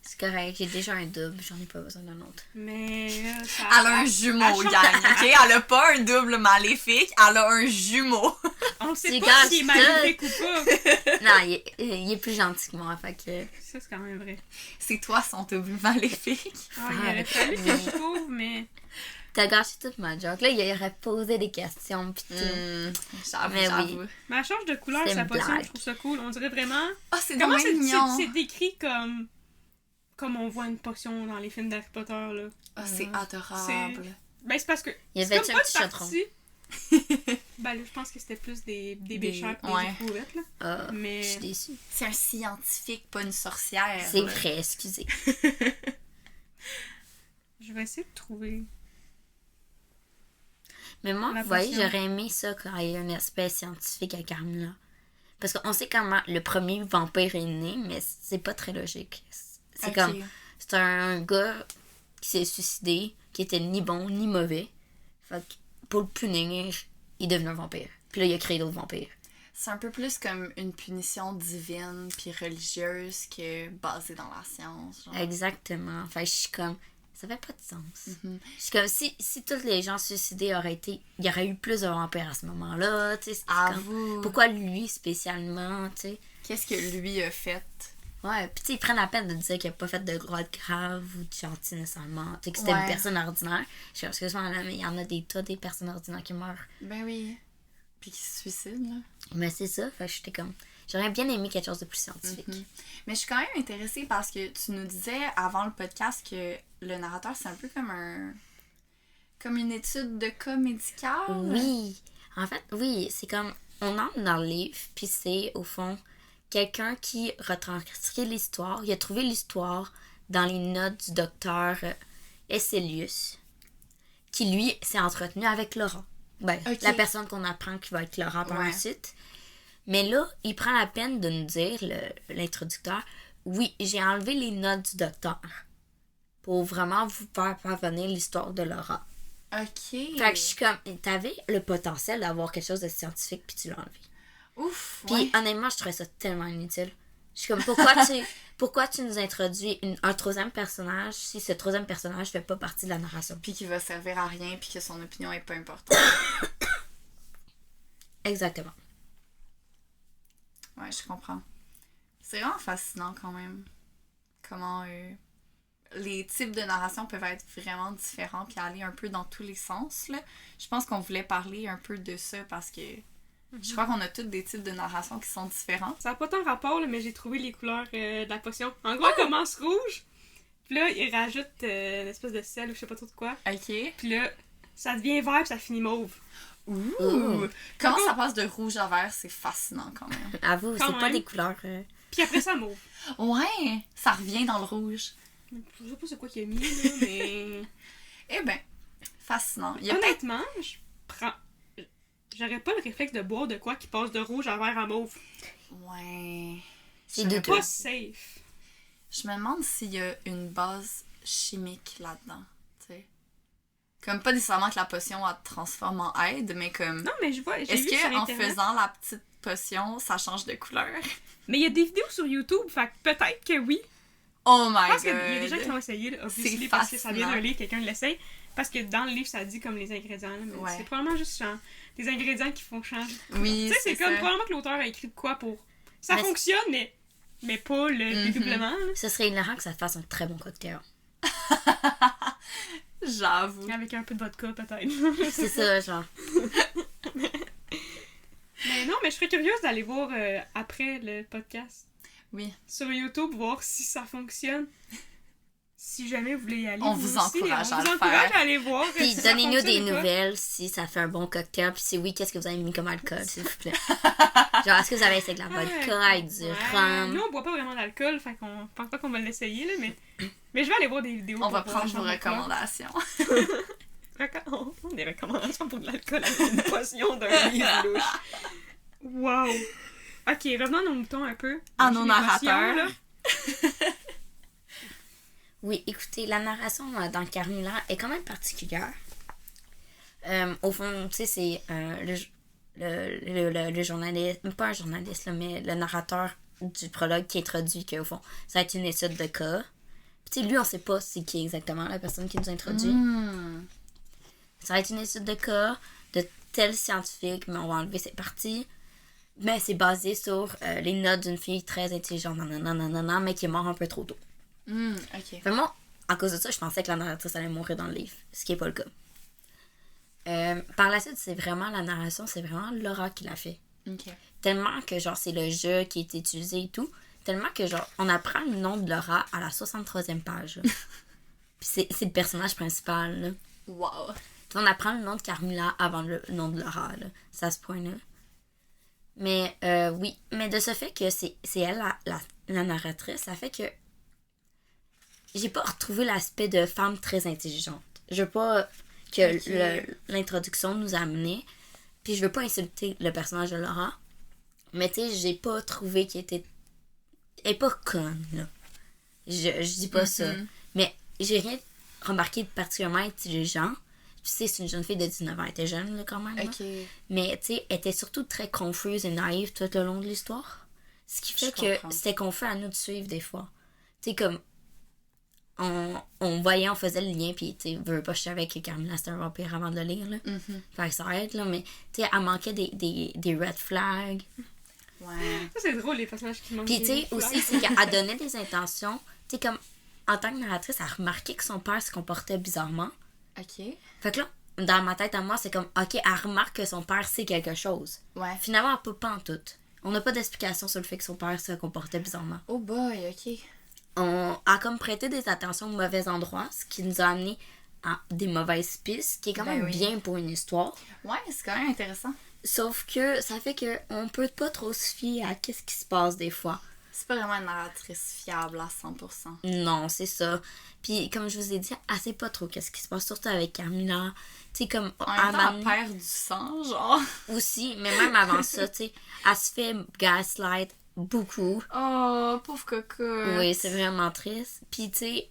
C'est correct, j'ai déjà un double, j'en ai pas besoin d'un autre. mais ça Elle a un jumeau, elle gang, ok? Elle a pas un double maléfique, elle a un jumeau. On sait C'est pas grave, s'il est ça. maléfique ou pas. Non, il est plus gentil que moi, fait que... Ça, c'est quand même vrai. C'est toi son double maléfique. Ah, il aurait fallu que je trouve, mais... T'as gâché toute ma joke. Là, il aurait posé des questions pis tout. J'avoue, Mais oui. j'avoue. Mais elle change de couleur, C'est sa une potion, blague. je trouve ça cool. On dirait vraiment... Ah, c'est Comment dommage mignon. c'est décrit comme on voit une potion dans les films d'Harry Potter, là. Ah, c'est adorable. Ben, c'est parce que... Il y c'est avait comme un pas petit une chaudron. partie... Ben là, je pense que c'était plus des béchères et ouais. des éprouvettes, là. Ah, Mais... je suis déçue. C'est un scientifique, pas une sorcière. C'est là. vrai, excusez. Je vais essayer de trouver... Mais moi, La vous voyez, potion. j'aurais aimé ça quand il y a un aspect scientifique à Carmilla. Parce qu'on sait comment le premier vampire est né, mais c'est pas très logique. C'est Ok. comme... C'est un gars qui s'est suicidé, qui était ni bon ni mauvais. Fait que pour le punir, il est devenu un vampire. Puis là, il a créé d'autres vampires. C'est un peu plus comme une punition divine puis religieuse que basée dans la science. Genre. Exactement. Fait que je suis comme... Ça fait pas de sens. Mhm. Je suis comme si tous les gens suicidés auraient été... Il y aurait eu plus de vampires à ce moment-là, tu sais. c'est comme... Avoue. Pourquoi lui spécialement, tu sais? Qu'est-ce que lui a fait? Ouais, puis tu sais, ils prennent la peine de dire qu'il a pas fait de droit grave ou de gentil nécessairement. Tu sais, que c'était Ouais. une personne ordinaire. Je suis comme, excuse-moi, là, mais il y en a des tas des personnes ordinaires qui meurent. Ben oui. Puis qui se suicide, là. Mais c'est ça, fait que j'étais comme... J'aurais bien aimé quelque chose de plus scientifique. Mhm. Mais je suis quand même intéressée parce que tu nous disais avant le podcast que le narrateur, c'est un peu comme une étude de cas médical. Oui, en fait, oui, c'est comme... On entre dans le livre, puis c'est, au fond, quelqu'un qui retranscrit l'histoire. Il a trouvé l'histoire dans les notes du docteur Esselius, qui, lui, s'est entretenu avec Laura. Ben, Ok. la personne qu'on apprend qui va être Laura par la Ouais. suite. Mais là, il prend la peine de nous dire, l'introducteur, oui, j'ai enlevé les notes du docteur pour vraiment vous faire parvenir l'histoire de Laura. Ok. Fait que je suis comme, t'avais le potentiel d'avoir quelque chose de scientifique, puis tu l'as enlevé. Ouf. Puis Ouais. honnêtement, je trouvais ça tellement inutile. Je suis comme, pourquoi tu nous introduis un troisième personnage si ce troisième personnage fait pas partie de la narration? Puis qui va servir à rien puis que son opinion est pas importante. Exactement. Ouais, je comprends. C'est vraiment fascinant quand même. Comment les types de narration peuvent être vraiment différents puis aller un peu dans tous les sens, là. Je pense qu'on voulait parler un peu de ça parce que Je crois qu'on a tous des types de narration qui sont différents. Ça n'a pas tant rapport, là, mais j'ai trouvé les couleurs de la potion. En gros, elle commence rouge, puis là, il rajoute une espèce de sel ou je sais pas trop de quoi. OK. Puis là, ça devient vert puis ça finit mauve. Ouh! Comment ça passe de rouge à vert, c'est fascinant quand même. Avoue, Quand c'est pas même. des couleurs... Puis après ça, mauve. Ouais! Ça revient dans le rouge. Je sais pas c'est quoi qu'il a mis, là, mais... Eh ben, fascinant. Il y a peut-être... Honnêtement, j'aurais pas le réflexe de boire de quoi qui passe de rouge à vert à mauve. Ouais... C'est Je de sais tout. Pas safe. Je me demande s'il y a une base chimique là-dedans, tu sais. Comme pas nécessairement que la potion elle te transforme en aide, mais comme... Non, mais j'ai Est-ce vu sur que en Internet. faisant la petite potion, ça change de couleur? Mais il y a des vidéos sur YouTube, fait que peut-être que oui. Oh my Je pense god! qu'il y a des gens qui l'ont essayé, là, obviously, C'est parce que ça vient d'un fascinant. livre, quelqu'un l'essaye. Parce que dans le livre, ça dit comme les ingrédients, là, mais Ouais. c'est probablement juste des ingrédients qui font changer. Oui, Tu sais, c'est comme ça. probablement que l'auteur a écrit de quoi pour... Ça Mais fonctionne, mais pas le dédoublement, là. Ce serait hilarant que ça te fasse un très bon cocktail. J'avoue. Avec un peu de vodka, peut-être. C'est ça, genre. Mais non, mais je serais curieuse d'aller voir après le podcast Oui. sur YouTube, voir si ça fonctionne. Si jamais vous voulez y aller, On vous aussi, encourage on à vous le encourage faire. à aller voir. Puis si ça donnez-nous des fonctionne ou pas. nouvelles si ça fait un bon cocktail. Puis si oui, qu'est-ce que vous avez mis comme alcool, s'il vous plaît. Genre, est-ce que vous avez essayé de la vodka, avec du Ouais. rhum? Nous, on boit pas vraiment d'alcool, fait qu'on pense pas qu'on va l'essayer, là, mais je vais aller voir des vidéos. On va pour voir prendre vos la chambre recommandations. On prend des recommandations pour de l'alcool avec une potion d'un livre louche. Wow! Ok, revenons à nos moutons un peu. À Chez nos les potions, narrateurs. là. Oui, écoutez, la narration dans Carmilla est quand même particulière. Au fond, tu sais, c'est le journaliste, pas un journaliste, là, mais le narrateur du prologue qui introduit qu'au fond, ça va être une étude de cas. Puis, tu sais, lui, on sait pas c'est qui exactement la personne qui nous introduit. Ça va être une étude de cas de tel scientifique, mais on va enlever cette partie. Mais c'est basé sur les notes d'une fille très intelligente, nanana, mais qui est morte un peu trop tôt. Ok. Fait moi, à cause de ça, je pensais que la narratrice allait mourir dans le livre, ce qui n'est pas le cas. Par la suite, c'est vraiment la narration, c'est vraiment Laura qui l'a fait. Ok. Tellement que, genre, c'est le jeu qui est utilisé et tout. Tellement que, genre, on apprend le nom de Laura à la 63e page. là. Puis c'est le personnage principal, là. Wow. On apprend le nom de Carmilla avant le nom de Laura, là. C'est à ce point-là. Mais, oui. Mais de ce fait que c'est elle, la narratrice, ça fait que j'ai pas retrouvé l'aspect de femme très intelligente. Je veux pas que Ok. l'introduction nous a amené. Puis je veux pas insulter le personnage de Laura. Mais tu sais, j'ai pas trouvé qu'elle était... Elle est pas conne, là. Je dis pas ça. Mais j'ai rien remarqué de particulièrement intelligent. Puis tu sais, c'est une jeune fille de 19 ans. Elle était jeune, là, quand même. là. Ok. Mais tu sais, elle était surtout très confuse et naïve tout le long de l'histoire. Ce qui fait Je que comprends. c'était confus à nous de suivre des fois. Tu sais, comme... On voyait, on faisait le lien, puis tu sais, veux pas, je savais que Carmilla c'était un vampire avant de le lire, là. Fait que ça aide, là, mais tu sais, elle manquait des red flags. Ouais. Ça, c'est drôle, les personnages qui manquent. Puis tu des sais, flags. aussi, c'est qu'elle donnait des intentions. Tu sais, comme, en tant que narratrice, elle remarquait que son père se comportait bizarrement. Ok. Fait que là, dans ma tête à moi, c'est comme, ok, elle remarque que son père sait quelque chose. Ouais. Finalement, elle peut pas en tout. On n'a pas d'explication sur le fait que son père se comportait bizarrement. Oh boy, ok. On a comme prêté des attentions au mauvais endroit, ce qui nous a amené à des mauvaises pistes, ce qui est quand Ben même oui. bien pour une histoire. Ouais, c'est quand même intéressant. Sauf que ça fait que on peut pas trop se fier à qu'est-ce qui se passe des fois. C'est pas vraiment une narratrice fiable à 100%. Non, c'est ça. Puis comme je vous ai dit, elle sait pas trop qu'est-ce qui se passe, surtout avec Carmilla. Tu sais, comme En à même temps, un elle moment perd du sang, genre. aussi, mais même avant ça, tu sais, elle se fait gaslight beaucoup. Oh, pauvre coco. Oui, c'est vraiment triste. Puis, tu sais,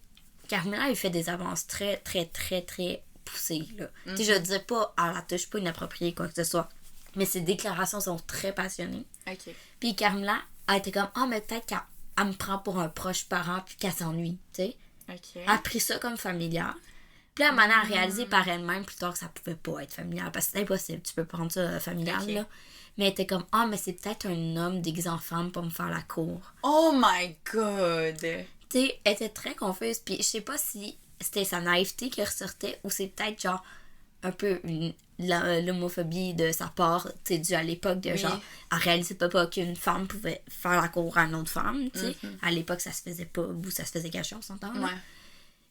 Carmilla, elle fait des avances très, très, très, très poussées, là. Tu sais, je dis pas, elle la touche pas inappropriée, quoi que ce soit. Mais ses déclarations sont très passionnées. Ok. Puis Carmilla, elle était comme, mais peut-être qu'elle me prend pour un proche parent, puis qu'elle s'ennuie, tu sais. Ok. Elle a pris ça comme familial. Puis là, elle a réalisé par elle-même plus tard que ça pouvait pas être familial, parce que c'est impossible, tu peux prendre ça familial, Ok. là. Mais elle était comme, mais c'est peut-être un homme déguisé en femme pour me faire la cour. Oh my god. Tu sais, elle était très confuse. Puis je sais pas si c'était sa naïveté qui ressortait ou c'est peut-être genre un peu l'homophobie de sa part, tu sais, due à l'époque de genre, elle réalisait pas qu'une femme pouvait faire la cour à une autre femme, tu sais. À l'époque, ça se faisait pas, ou ça se faisait cacher, on s'entend, là. Ouais,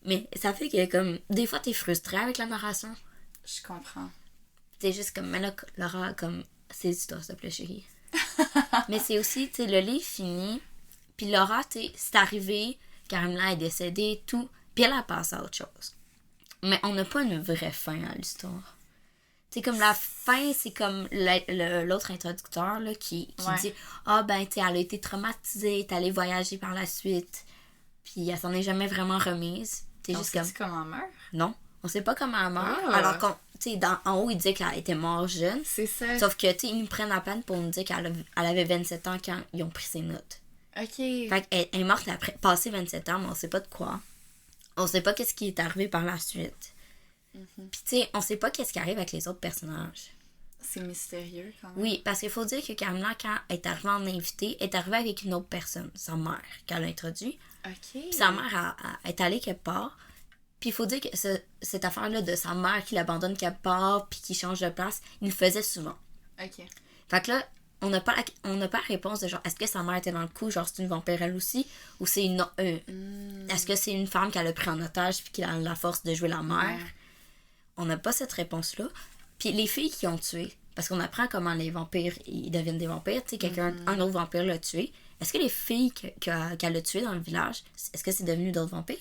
Mais ça fait que, comme, des fois, t'es frustré avec la narration. je comprends. T'es juste comme, mais là, Laura, comme, c'est l'histoire, s'il te plaît, chérie. Mais c'est aussi, tu sais, le livre finit, puis Laura, tu sais, c'est arrivé, Carmela est décédée, tout, puis elle a passé à autre chose. Mais on n'a pas une vraie fin à l'histoire. Tu sais, comme la fin, c'est comme l'autre introducteur, là, qui dit « Ah, ben, tu sais, elle a été traumatisée, elle est allée voyager par la suite, puis elle s'en est jamais vraiment remise. » T'es juste comme... comment elle meurt? Non, on sait pas comment elle meurt. Alors, tu sais, en haut, il dit qu'elle était morte jeune. C'est ça. Sauf que, tu sais, ils nous prennent la peine pour nous dire qu'elle avait 27 ans quand ils ont pris ses notes. OK. Fait qu'elle est morte après, passé 27 ans, mais on sait pas de quoi. On sait pas qu'est-ce qui est arrivé par la suite. Puis tu sais, on sait pas qu'est-ce qui arrive avec les autres personnages. C'est mystérieux quand même. Oui, parce qu'il faut dire que Carmela, quand elle est arrivée en invité, est arrivée avec une autre personne, sa mère, qu'elle a introduit. OK. Puis sa mère est allée quelque part. Puis il faut dire que cette affaire-là de sa mère qui l'abandonne quelque part puis qui change de place, il le faisait souvent. OK. Fait que là, on n'a pas la réponse de genre, est-ce que sa mère était dans le coup, genre c'est une vampire elle aussi, ou c'est une... Est-ce que c'est une femme qu'elle a pris en otage puis qui a la force de jouer la mère? On n'a pas cette réponse-là. Puis les filles qui ont tué, parce qu'on apprend comment les vampires, ils deviennent des vampires, tu sais, un autre vampire l'a tué. Est-ce que les filles qu'elle a tuées dans le village, est-ce que c'est devenu d'autres vampires?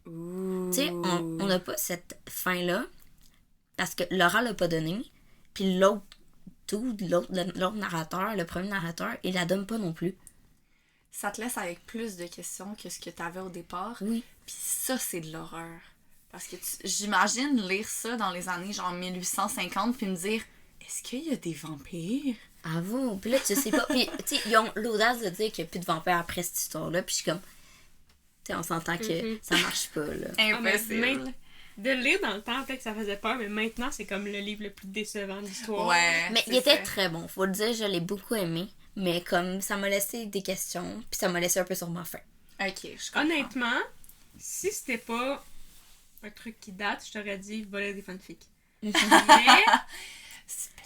Tu sais, on n'a pas cette fin-là, parce que Laura l'a pas donnée, puis l'autre narrateur, le premier narrateur, il la donne pas non plus. Ça te laisse avec plus de questions que ce que t'avais au départ. Oui. Puis ça, c'est de l'horreur. Parce que j'imagine lire ça dans les années genre 1850 puis me dire, est-ce qu'il y a des vampires? Ah vous, puis là tu sais pas, puis tu sais, ils ont l'audace de dire qu'il n'y a plus de vampires après cette histoire-là, puis je suis comme, tu sais, on s'entend que ça marche pas, là. Impossible. De le lire dans le temps, peut-être que ça faisait peur, mais maintenant, c'est comme le livre le plus décevant de l'histoire. Ouais. Mais il était très bon, faut le dire, je l'ai beaucoup aimé, mais comme ça m'a laissé des questions, puis ça m'a laissé un peu sur ma faim. Ok, je comprends. Honnêtement, si c'était pas un truc qui date, je t'aurais dit voler des fanfics. Mais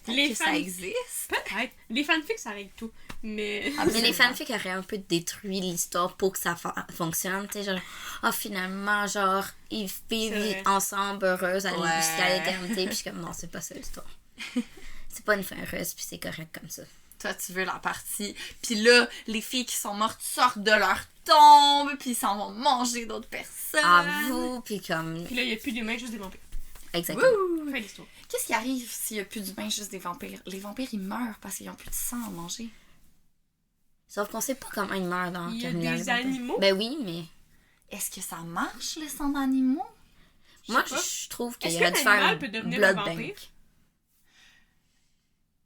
les ça existe. peut-être. Les fanfics, ça règle tout. Mais les fanfics auraient un peu détruit l'histoire pour que ça fonctionne, tu sais, genre, finalement, genre, ils vivent ensemble, heureuses, jusqu'à l'éternité, puis je suis comme, non, c'est pas ça l'histoire. C'est pas une fin heureuse, puis c'est correct comme ça. Toi, tu veux la partie. Puis là, les filles qui sont mortes sortent de leur tombe, puis ils s'en vont manger d'autres personnes. À vous, puis comme... Puis là, il n'y a plus d'humains, juste des vampires. Exactement. Fin de l'histoire. Qu'est-ce qui arrive s'il n'y a plus d'humains, juste des vampires? Les vampires, ils meurent parce qu'ils n'ont plus de sang à manger. Sauf qu'on sait pas comment ils meurent dans Il y a Terminal, des animaux? Ben oui, mais... Est-ce que ça marche, le sang d'animaux? Moi, je trouve qu'il Est-ce aurait dû qu'un faire animal une peut devenir blood un vampire? bank.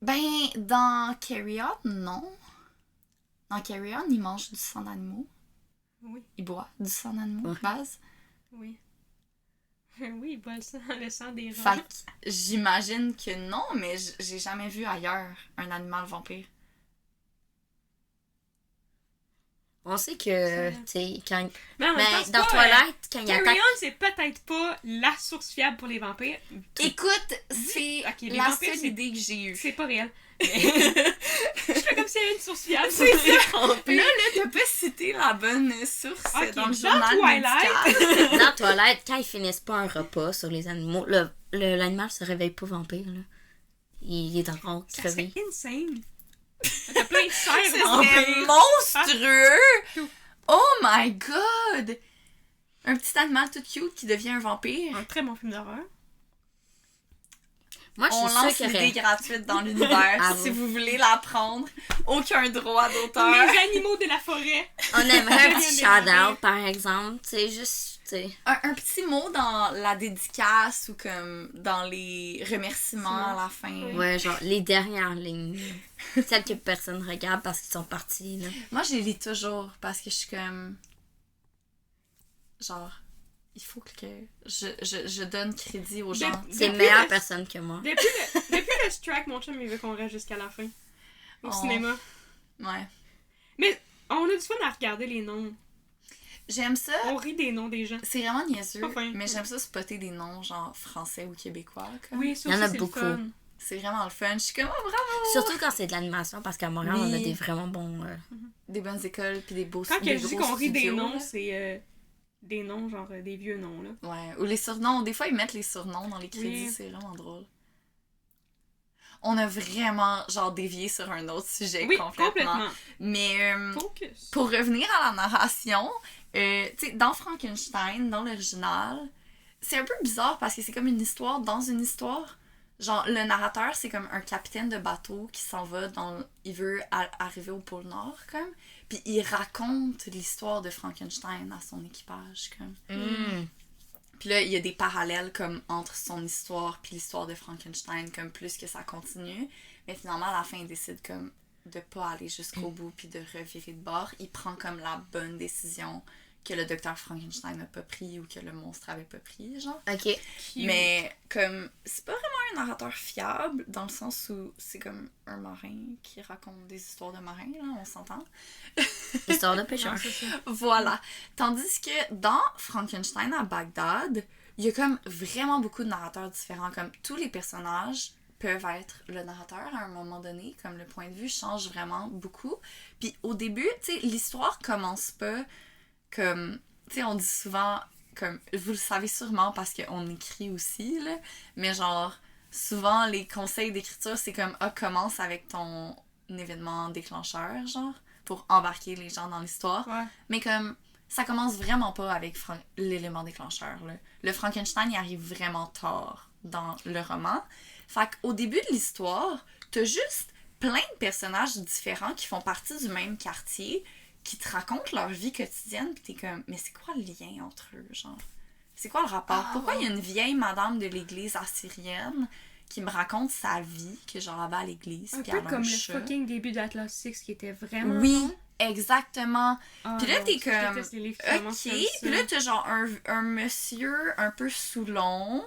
Ben, dans Carry On, non. Dans Carry On, ils mangent du sang d'animaux. Oui. Ils boivent du sang d'animaux, de base. Oui. Oui, il boit le sang des rats. Fait que j'imagine que non, mais j'ai jamais vu ailleurs un animal vampire. On sait que, tu sais, quand... Mais en même temps, c'est dans pas, Twilight, quand il Carry attaque... On, c'est peut-être pas la source fiable pour les vampires. Écoute, c'est Ok, les la vampires, seule idée que j'ai eue. C'est pas réel. Je fais comme s'il y avait une source fiable. C'est ça. Là, t'as pas cité la bonne source Ok, dans le dans journal Twilight. médical. Dans Twilight, quand ils finissent pas un repas sur les animaux, l'animal se réveille pas vampire, là. Il est encore Ça serait crevé. insane. T'as plein de serres C'est vampires. monstrueux! Oh my god! Un petit animal tout cute qui devient un vampire. Un très bon film d'horreur. Moi, je On suis lance sûre qu'il y l'idée aurait... gratuite dans l'univers. Ah si bon. vous voulez la prendre, aucun droit d'auteur. Les animaux de la forêt. On aimerait un petit Des vampires. shout-out, par exemple, tu sais, juste, tu sais... Un petit mot dans la dédicace ou comme dans les remerciements à la fin. Ouais, genre, les dernières lignes. Celles que personne regarde parce qu'ils sont partis, là. Moi, je les lis toujours parce que je suis comme... Genre, il faut que je donne crédit aux gens. C'est Depuis meilleure le- personne que moi. Depuis le strike, mon chum, il veut qu'on reste jusqu'à la fin. Au Oh. cinéma. Ouais. Mais on a du fun à regarder les noms. j'aime ça. On rit des noms des gens. C'est vraiment niaiseux, Enfin. mais j'aime ça spotter des noms genre français ou québécois. Comme. Oui, ça Il y en aussi, a c'est beaucoup. le fun. C'est vraiment le fun. Je suis comme, oh bravo! Surtout quand c'est de l'animation, parce qu'à Montréal, on a Oui. des vraiment bons... Des bonnes écoles puis des beaux Quand que des je dis gros qu'on rit des studios, noms, là. c'est des noms, genre des vieux noms, là. Ouais, ou les surnoms. Des fois, ils mettent les surnoms dans les crédits, Oui. c'est vraiment drôle. On a vraiment, genre, dévié sur un autre sujet Oui, complètement. complètement. Mais Focus. pour revenir à la narration, tu sais, dans Frankenstein, dans l'original, c'est un peu bizarre parce que c'est comme une histoire dans une histoire. Genre, le narrateur, c'est comme un capitaine de bateau qui s'en va dans... Il veut arriver au pôle Nord, comme. Puis il raconte l'histoire de Frankenstein à son équipage, comme. Puis là, il y a des parallèles comme entre son histoire puis l'histoire de Frankenstein, comme plus que ça continue. Mais finalement, à la fin, il décide comme de pas aller jusqu'au bout puis de revirer de bord. Il prend comme la bonne décision que le docteur Frankenstein n'a pas pris ou que le monstre avait pas pris, genre. OK. Cute. Mais comme, c'est pas vraiment un narrateur fiable, dans le sens où c'est comme un marin qui raconte des histoires de marins, là, on s'entend. Histoire de Non, pêcheur. c'est ça. Voilà. Tandis que dans Frankenstein à Bagdad, il y a comme vraiment beaucoup de narrateurs différents. Comme tous les personnages peuvent être le narrateur à un moment donné, comme le point de vue change vraiment beaucoup. Puis au début, tu sais, l'histoire commence pas comme... Tu sais, on dit souvent, comme... Vous le savez sûrement parce qu'on écrit aussi, là. Mais genre, souvent, les conseils d'écriture, c'est comme, commence avec ton événement déclencheur, genre, pour embarquer les gens dans l'histoire. Ouais. Mais comme, ça commence vraiment pas avec l'élément déclencheur, là. Le Frankenstein, il arrive vraiment tard dans le roman. Fait qu'au début de l'histoire, t'as juste plein de personnages différents qui font partie du même quartier, qui te racontent leur vie quotidienne, pis t'es comme, mais c'est quoi le lien entre eux, genre? C'est quoi le rapport? Pourquoi il y a une vieille madame de l'église assyrienne qui me raconte sa vie, que genre elle va à l'église, Un pis peu elle a comme un le chat? fucking début d'Atlas 6 qui était vraiment Oui, long. exactement. Ah Puis là, non, t'es je comme, déteste les livres qui commencent ok, comme ça. puis là t'as genre un monsieur un peu Soulon,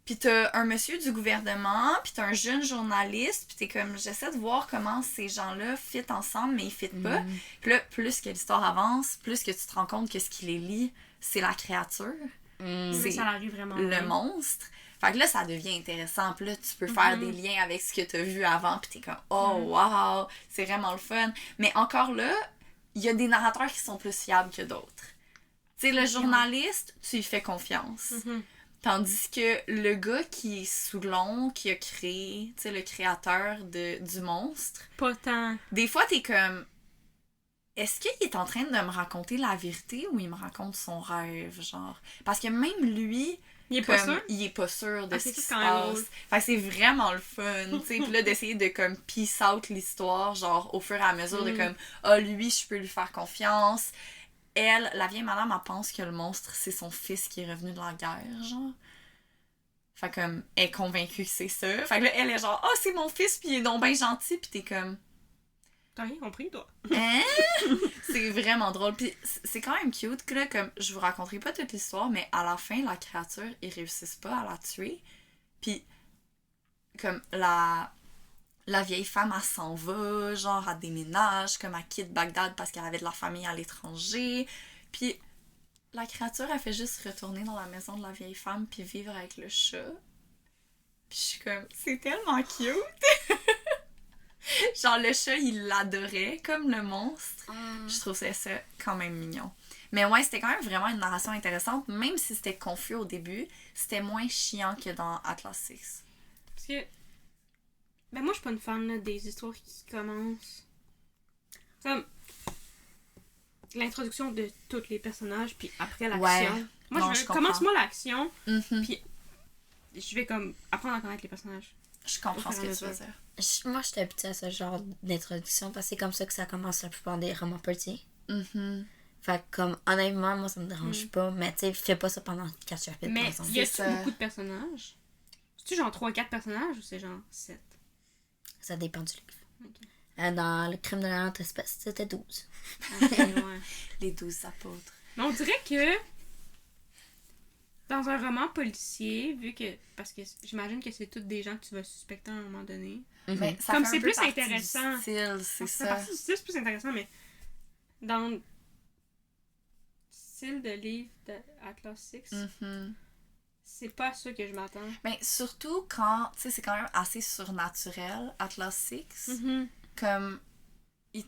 puis t'as un monsieur du gouvernement, puis t'as un jeune journaliste, puis t'es comme, j'essaie de voir comment ces gens-là fit ensemble, mais ils fit pas. Puis là, plus que l'histoire avance, plus que tu te rends compte que ce qui les lie, c'est la créature, Mais c'est ça arrive vraiment le bien. monstre. Fait que là, ça devient intéressant. Puis là, tu peux faire des liens avec ce que t'as vu avant, puis t'es comme, oh wow, c'est vraiment le fun. Mais encore là, il y a des narrateurs qui sont plus fiables que d'autres. Tu sais, le journaliste, tu y fais confiance. Tandis que le gars qui est Soulon, qui a créé, tu sais, le créateur du monstre, Pas tant. des fois, t'es comme, est-ce qu'il est en train de me raconter la vérité ou il me raconte son rêve, genre? Parce que même lui, Il est pas comme, sûr. il est pas sûr de Ah, ce c'est qui se quand même passe. drôle. Fait que c'est vraiment le fun, tu sais. Puis là, d'essayer de, comme, piece out l'histoire, genre, au fur et à mesure de, comme, lui, je peux lui faire confiance. Elle, la vieille madame, elle pense que le monstre, c'est son fils qui est revenu de la guerre, genre. Fait comme, elle est convaincue que c'est ça. Fait que là, elle est genre, c'est mon fils, pis il est donc bien gentil, pis t'es comme, T'as rien compris, toi? hein? C'est vraiment drôle. Puis c'est quand même cute que là, comme, je vous raconterai pas toute l'histoire, mais à la fin, la créature, ils réussissent pas à la tuer. Puis, comme, la vieille femme, elle s'en va, genre, elle déménage, comme, elle quitte Bagdad parce qu'elle avait de la famille à l'étranger. Puis, la créature, elle fait juste retourner dans la maison de la vieille femme puis vivre avec le chat. Puis je suis comme, c'est tellement cute! Genre, le chat, il l'adorait comme le monstre. Je trouvais ça quand même mignon. Mais ouais, c'était quand même vraiment une narration intéressante. Même si c'était confus au début, c'était moins chiant que dans Atlas 6. Parce que. Ben, moi, je suis pas une fan là, des histoires qui commencent. Comme. L'introduction de tous les personnages, puis après l'action. Ouais. Moi, Non, je je veux. comprends. Commence-moi l'action, Mhm. puis je vais comme apprendre à connaître les personnages. Je comprends Au ce fur et à que tu veux mesure. dire. Moi, j'étais habituée à ce genre d'introduction parce que c'est comme ça que ça commence la plupart des romans policiers. Mhm. Fait que, comme, honnêtement, moi, ça me dérange pas, mais tu sais, fais pas ça pendant 4 chapitres, par Mais exemple. y a-tu ça. beaucoup de personnages? C'est-tu genre 3-4 personnages ou c'est genre 7? Ça dépend du livre. Ok. Dans Le Crime de la Lente Espèce, c'était 12. Ouais. Les 12 apôtres. Mais on dirait que dans un roman policier, vu que. Parce que j'imagine que c'est tous des gens que tu vas suspecter à un moment donné. Mais ça Comme fait un c'est peu plus partie du intéressant. style, c'est Ça fait ça. partie du style, c'est plus intéressant, mais dans. style de livre d'Atlas Six, Mhm. c'est pas ça que je m'attends. Mais surtout quand, tu sais, c'est quand même assez surnaturel, Atlas Six. Mhm. Comme, il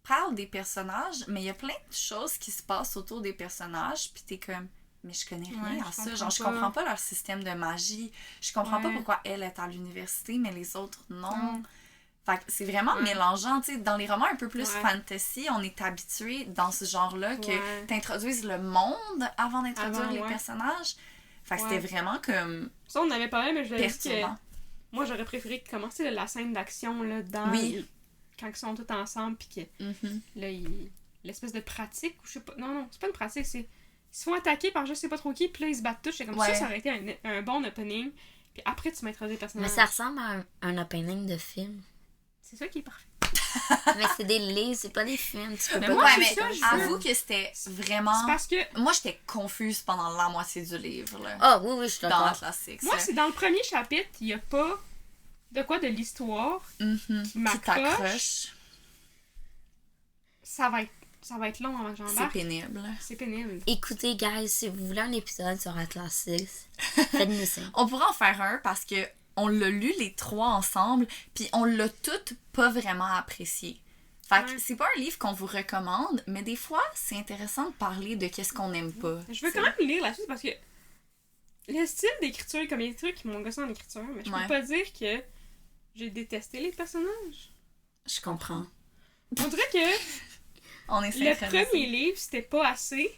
parle des personnages, mais il y a plein de choses qui se passent autour des personnages, puis t'es comme, mais je connais rien Ouais, à je ça. comprends Genre, je pas. comprends pas leur système de magie. Je comprends pas Ouais. pourquoi elle est à l'université, mais les autres, non. Non. Fait que c'est vraiment Ouais. mélangeant, tu sais. Dans les romans un peu plus Ouais. fantasy, on est habitué dans ce genre-là que Ouais. t'introduises le monde avant d'introduire Avant, les ouais. personnages. Fait que Ouais. c'était vraiment comme Ça, on en avait parlé, mais je l'avais dit que perturbant. moi, j'aurais préféré commencer la scène d'action là, dans Oui. quand ils sont tous ensemble, puis que Mhm. là, l'espèce de pratique, ou je sais pas. Non, c'est pas une pratique, c'est. Ils se font attaquer par je sais pas trop qui, puis là, ils se battent tous. C'est comme Ouais. ça aurait été un bon opening. Puis après, tu m'introduis des Mais personnages. ça ressemble à un opening de film. C'est ça qui est parfait. Mais c'est des livres, c'est pas des films. Tu peux Mais pas moi, Ouais, c'est mais ça, je veux. avoue que c'était vraiment... C'est parce que Moi, j'étais confuse pendant la moitié du livre, là. Ah oui, oui, je suis Dans d'accord. Atlas Six. moi, c'est dans le premier chapitre, il y a pas de quoi de l'histoire. Mhm. qui Qui m'accroche. t'accroche. Ça va être long avant que C'est j'embarque. pénible. C'est pénible. Écoutez, guys, si vous voulez un épisode sur Atlas 6, faites-nous signe. On pourrait en faire un parce que on l'a lu les trois ensemble, puis on l'a toutes pas vraiment apprécié. Fait que Ouais. c'est pas un livre qu'on vous recommande, mais des fois, c'est intéressant de parler de qu'est-ce qu'on aime pas. Je veux quand même lire la suite parce que le style d'écriture, comme il y a des trucs qui m'ont gossé en écriture, mais je Ouais. peux pas dire que j'ai détesté les personnages. Je comprends. On dirait que On est le synchronisés. premier livre, c'était pas assez.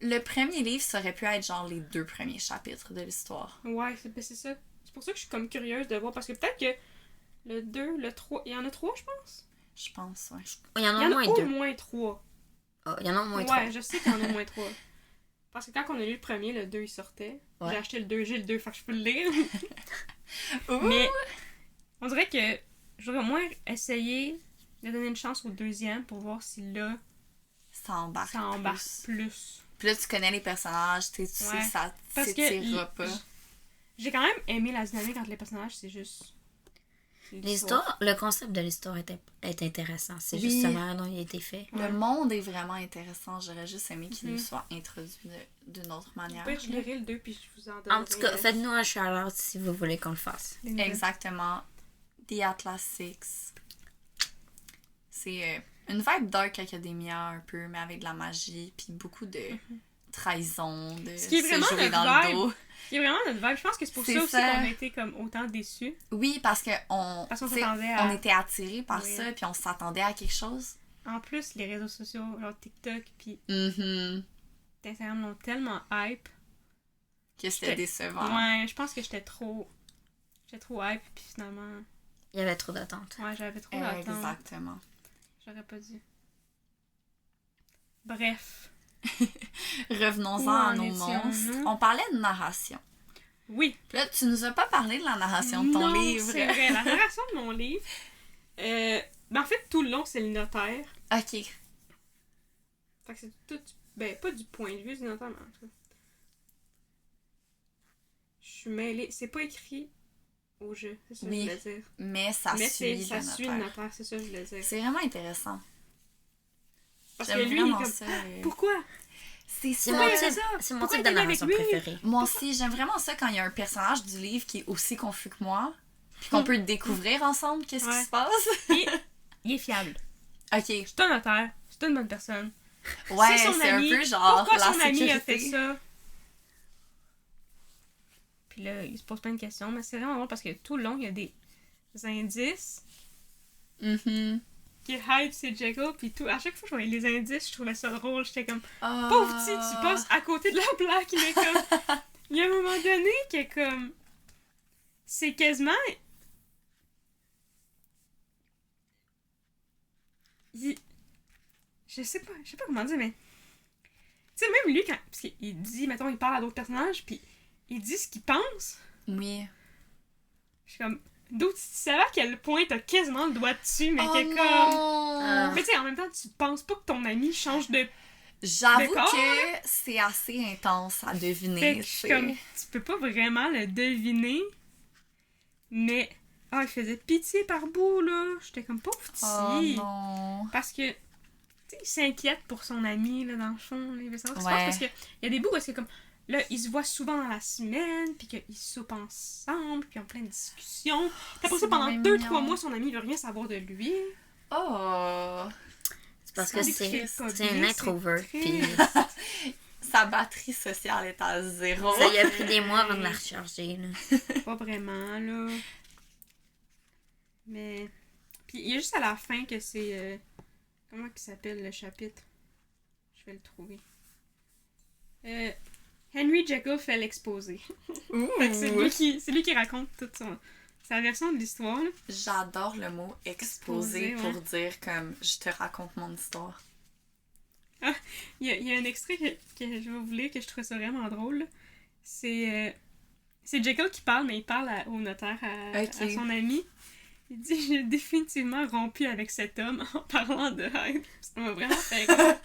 Le premier livre, ça aurait pu être genre les 2 premiers chapitres de l'histoire. Ouais, c'est ça. C'est pour ça que je suis comme curieuse de voir parce que peut-être que le 2, le 3, il y en a 3, je pense. Je pense, ouais. Il y en Il y a en au a moins au deux. moins 3. Ah, il y en a au moins Ouais, trois. je sais qu'il y en a au moins 3. Parce que quand on a lu le premier, le 2 il sortait. Ouais. J'ai acheté le 2, j'ai le 2, fait que je peux le lire. Ouh! Mais on dirait que j'aurais au moins essayé de donner une chance au deuxième pour voir si là, Ça embarque. ça embarque plus. plus. Puis là, tu connais les personnages, tu sais Ouais. que ça Parce que s'étirera pas. j'ai quand même aimé la dynamique entre les personnages, c'est juste. L'histoire, le concept de l'histoire est intéressant. C'est Oui. juste la manière dont il a été fait. Le monde est vraiment intéressant. J'aurais juste aimé qu'il Mhm. nous soit introduit d'une autre manière. Ouais, je lirai le 2 puis je vous en donnerai. En tout cas, faites-nous un shout-out si vous voulez qu'on le fasse. des nouvelles. Exactement. The Atlas Six. C'est une vibe Dark Academia un peu, mais avec de la magie, puis beaucoup de trahison, de Ce qui est se vraiment jouer notre dans le vibe. dos. Il y a vraiment notre vibe. Je pense que c'est pour C'est ça aussi ça. qu'on a été comme autant déçus. Oui, parce que Parce qu'on tu sais, s'attendait à- on était attirés par Oui. ça, puis on s'attendait à quelque chose. En plus, les réseaux sociaux, genre TikTok puis Mhm. Instagram l'ont tellement hype. Que c'était J'étais- décevant. Ouais, je pense que j'étais trop hype puis finalement, Il y avait trop d'attentes. ouais, j'avais trop d'attentes. Exactement. J'aurais pas dû. Bref. Revenons-en Où à en nos étions-nous? monstres. On parlait de narration. Oui. Puis là, tu nous as pas parlé de la narration de ton Non, livre. c'est vrai. La narration de mon livre, ben en fait, tout le long, c'est le notaire. Ok. Fait que c'est tout... Ben, pas du point de vue du notaire, mais en tout cas. Je suis mêlée. C'est pas écrit au jeu, c'est ça que Oui. je voulais dire. Mais ça Mais suit ça le suit le notaire. notaire, c'est ça que je voulais dire. C'est vraiment intéressant. Parce que J'aime lui, il est vraiment comme... ça. Pourquoi? C'est C'est ça. mon Ouais, c'est type, ça. c'est mon Pourquoi type de t'es avec narration lui? préféré. Moi aussi, j'aime vraiment ça quand il y a un personnage du livre qui est aussi confus que moi. Puis qu'on peut découvrir ensemble qu'est-ce qui Ouais. se passe. Puis, il est fiable. Ok. C'est un notaire, c'est une bonne personne. Ouais, son c'est un ami. peu genre Pourquoi la son ami a sécurité. fait ça? Puis là, il se pose plein de questions, mais c'est vraiment drôle parce que tout le long, il y a des indices Mhm. qui hype c'est Jekyll, puis tout. À chaque fois que je voyais les indices, je trouvais ça drôle. J'étais comme, Ah. pauvre petit, tu passes à côté de la plaque, mais comme. Il y a un moment donné que comme. C'est quasiment. Je sais pas comment dire, mais. Tu sais, même lui, quand. Parce qu'il dit, mettons, il parle à d'autres personnages, puis il dit ce qu'il pense. Oui. Je suis comme. D'autres, tu savais à quel point t'as quasiment le doigt dessus, mais Oh que comme. non! Mais tu sais, en même temps, tu penses pas que ton ami change de. J'avoue D'accord. que c'est assez intense à Fait deviner. que je suis c'est- comme. Tu peux pas vraiment le deviner. Mais. Ah, il faisait pitié par bout, là. J'étais comme pauvre petit. Oh non. Parce que Tu sais, il s'inquiète pour son ami, là, dans le fond. Là, il veut savoir ce qui se Ouais. passe parce qu'il y a des bouts où c'est comme. Là, ils se voient souvent dans la semaine, puis qu'ils soupent ensemble, puis ils ont plein de discussions. Puis après ça, C'est pendant bien 2-3 mignon. mois, son ami veut rien savoir de lui. Oh! C'est parce Ça que me c'est triste. c'est un introvert. C'est Puis Sa batterie sociale est à 0. ça lui a pris des mois avant de la recharger. Là. Pas vraiment, là. Mais. Puis il y a juste à la fin que c'est. Comment il s'appelle le chapitre? Je vais le trouver. Henry Jekyll fait l'exposé. Fait que c'est lui qui raconte toute sa version de l'histoire. Là. J'adore le mot exposé Exposé, pour dire comme je te raconte mon histoire. Il y a un extrait que je vais vous lire que je trouve ça vraiment drôle. Là. C'est Jekyll qui parle, mais il parle au notaire, à son ami. Il dit « J'ai définitivement rompu avec cet homme en parlant de Hyde. » Ça m'a vraiment fait rire.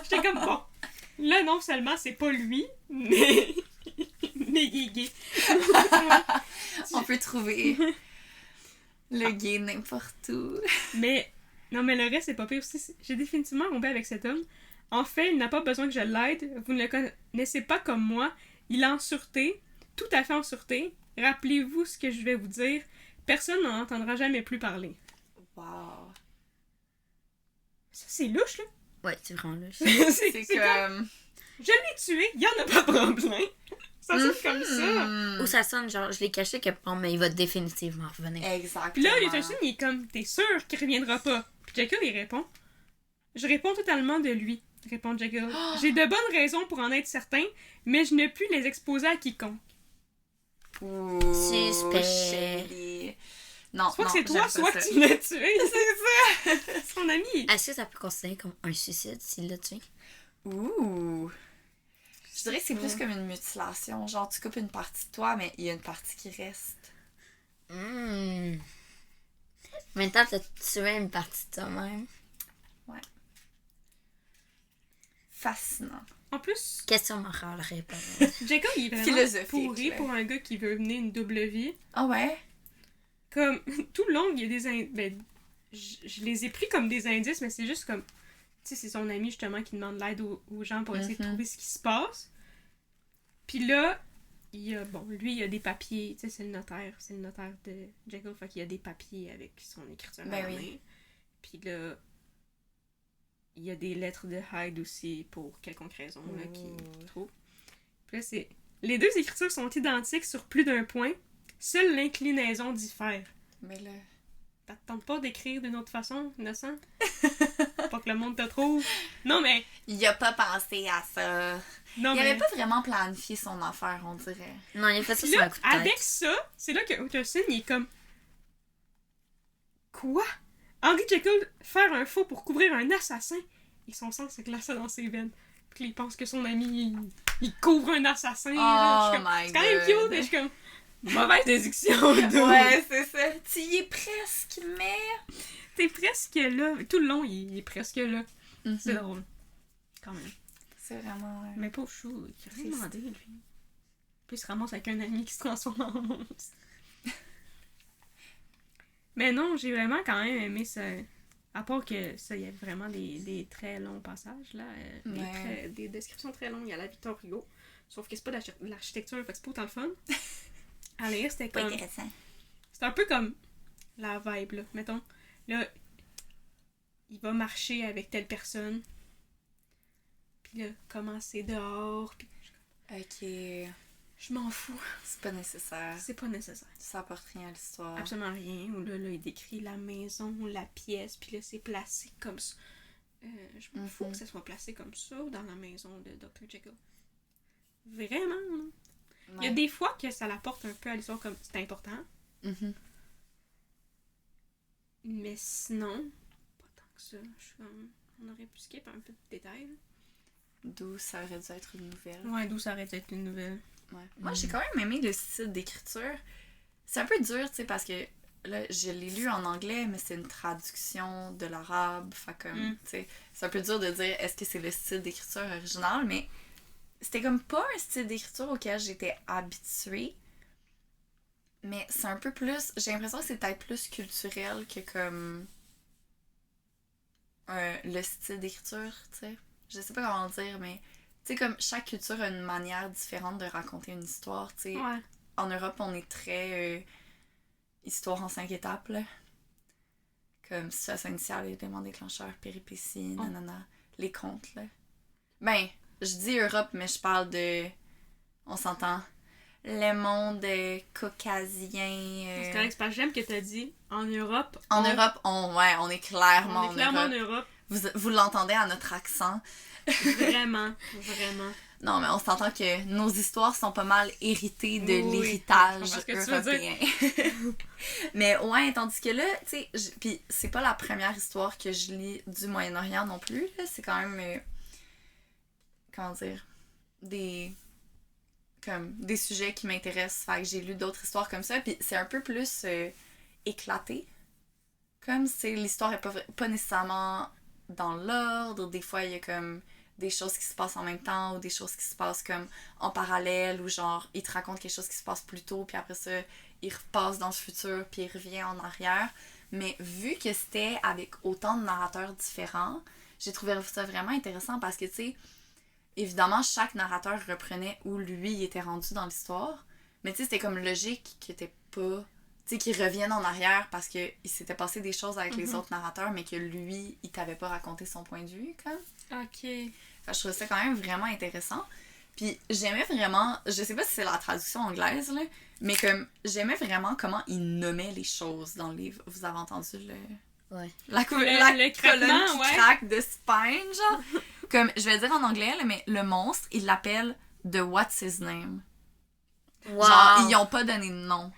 J'étais comme « Bon, là non seulement c'est pas lui, mais il est gay. » On peut trouver le gay n'importe où. Mais le reste c'est pas pire aussi. J'ai définitivement rompu avec cet homme. En fait, il n'a pas besoin que je l'aide. Vous ne le connaissez pas comme moi. Il est en sûreté, tout à fait en sûreté. Rappelez-vous ce que je vais vous dire. Personne n'en entendra jamais plus parler. Wow. Ça, c'est louche, là. Ouais, c'est vraiment louche. C'est comme... Je l'ai tué, il y en a pas de problème. Ça sonne comme ça. Ou ça sonne genre, je l'ai caché que bon, mais il va définitivement revenir. Exactement. Puis là, Utterson, il est comme, t'es sûr qu'il reviendra pas? Puis Jekyll, il répond, je réponds totalement de lui, répond Jekyll. J'ai de bonnes raisons pour en être certain, mais je ne puis les exposer à quiconque. Ouh, Suspect. chérie. Non, Soit non, que c'est toi, j'aime pas soit ça. que tu l'as tué. C'est ça. Son ami. Est-ce que ça peut considérer comme un suicide s'il l'a tué? Ouh. Je dirais que c'est plus comme une mutilation. Genre, tu coupes une partie de toi, mais il y a une partie qui reste. En même temps, t'as tué une partie de toi-même. Fascinant. En plus, Question morale, réponse. Jekyll, il est vraiment Philosophique, pourri là. pour un gars qui veut mener une double vie. Ah ouais? Comme, tout le long, il y a des indices. Je les ai pris comme des indices, mais c'est juste comme. Tu sais, c'est son ami justement qui demande l'aide aux gens pour essayer de trouver ce qui se passe. Puis là, lui, il a des papiers. Tu sais, c'est le notaire de Jekyll, fait qu'il y a des papiers avec son écriture Ben à la oui. main. Puis là, il y a des lettres de Hyde aussi pour quelconque raison là, qu'il trouve. Puis là, c'est. Les deux écritures sont identiques sur plus d'un point. Seule l'inclinaison diffère. Mais là... Ça te tente pas d'écrire d'une autre façon, innocent? Pas que le monde te trouve. Non, mais. Il a pas pensé à ça. Non, Il mais. avait pas vraiment planifié son affaire, on dirait. Non, il a fait ça Puis sur là, un coup de tête. avec ça, c'est là que Utterson, il est comme. Quoi? Henry Jekyll faire un faux pour couvrir un assassin? Et son sang se glaça dans ses veines. Puis il pense que son ami, il couvre un assassin. Là. Je suis comme, my c'est quand même cute, mais je suis comme. Mauvaise déduction, dude. Ouais, c'est ça. Tu y es presque, mais... T'es presque là. Tout le long, il est presque là. Mhm. C'est drôle. Quand même. C'est vraiment... Mais pauvre chou, il a rien Triste. demandé, lui. Puis il se ramasse avec un ami qui se transforme en monstre. Mais non, j'ai vraiment quand même aimé ça. À part que ça, il y a vraiment des très longs passages, là. Ouais. Des descriptions très longues. Il y a la Victor Hugo. Sauf que c'est pas de l'architecture, fait que c'est pas autant le fun. À l'air, c'était Pas comme... intéressant. C'est un peu comme la vibe, là. Mettons, là, il va marcher avec telle personne. Puis là, comment c'est dehors. Puis Ok. je m'en fous. C'est pas nécessaire. C'est pas nécessaire. Ça apporte rien à l'histoire. Absolument rien. Ou là, il décrit la maison, la pièce, puis là, c'est placé comme ça. Je m'en fous que ça soit placé comme ça dans la maison de Dr. Jekyll. Vraiment, là. Il y a des fois que ça l'apporte un peu à l'histoire comme c'est important. Mhm. Mais sinon, pas tant que ça. Je suis comme... On aurait pu skip un peu de détails. Là. D'où ça aurait dû être une nouvelle. Ouais, d'où ça aurait dû être une nouvelle. Ouais. Moi, j'ai quand même aimé le style d'écriture. C'est un peu dur, tu sais, parce que là, je l'ai lu en anglais, mais c'est une traduction de l'arabe. Fait comme, tu sais, c'est un peu dur de dire est-ce que c'est le style d'écriture original, mais c'était comme pas un style d'écriture auquel j'étais habituée. Mais c'est un peu plus... J'ai l'impression que c'est peut-être plus culturel que comme... le style d'écriture, tu sais. Je sais pas comment le dire, mais tu sais, comme chaque culture a une manière différente de raconter une histoire, tu sais. Ouais. En Europe, on est très histoire en 5 étapes, là. Comme situation initiale, élément déclencheur, péripéties, nanana. Les contes, là. Ben, je dis Europe, mais je parle de... On s'entend. Le monde caucasien. C'est correct, c'est parce que j'aime que t'as dit en Europe. En Europe, on est clairement on est clairement en en Europe. Europe. Vous l'entendez à notre accent. Vraiment, vraiment. Non, mais on s'entend que nos histoires sont pas mal héritées de Oui, l'héritage je comprends ce que tu veux européen. Mais ouais, tandis que là, tu sais, puis c'est pas la première histoire que je lis du Moyen-Orient non plus, là. C'est quand même, comment dire, des sujets qui m'intéressent. Fait que j'ai lu d'autres histoires comme ça, puis c'est un peu plus éclaté. Comme c'est l'histoire est pas nécessairement dans l'ordre, des fois il y a comme des choses qui se passent en même temps ou des choses qui se passent comme en parallèle ou genre il te raconte quelque chose qui se passe plus tôt puis après ça il repasse dans le futur puis il revient en arrière. Mais vu que c'était avec autant de narrateurs différents, j'ai trouvé ça vraiment intéressant parce que tu sais, évidemment chaque narrateur reprenait où lui il était rendu dans l'histoire, mais tu sais c'était comme logique qu'il était pas... Tu sais, qu'ils reviennent en arrière parce qu'il s'était passé des choses avec les autres narrateurs, mais que lui, il t'avait pas raconté son point de vue, comme. Ok. Fait que je trouvais ça quand même vraiment intéressant. Puis j'aimais vraiment, je sais pas si c'est la traduction anglaise, là, mais comme, j'aimais vraiment comment il nommait les choses dans le livre. Vous avez entendu le... Ouais. La colonne craquement, qui craque de Spine, genre. Comme, je vais le dire en anglais, là, mais le monstre, il l'appelle The What's His Name. Wow. Genre, ils ont pas donné de nom.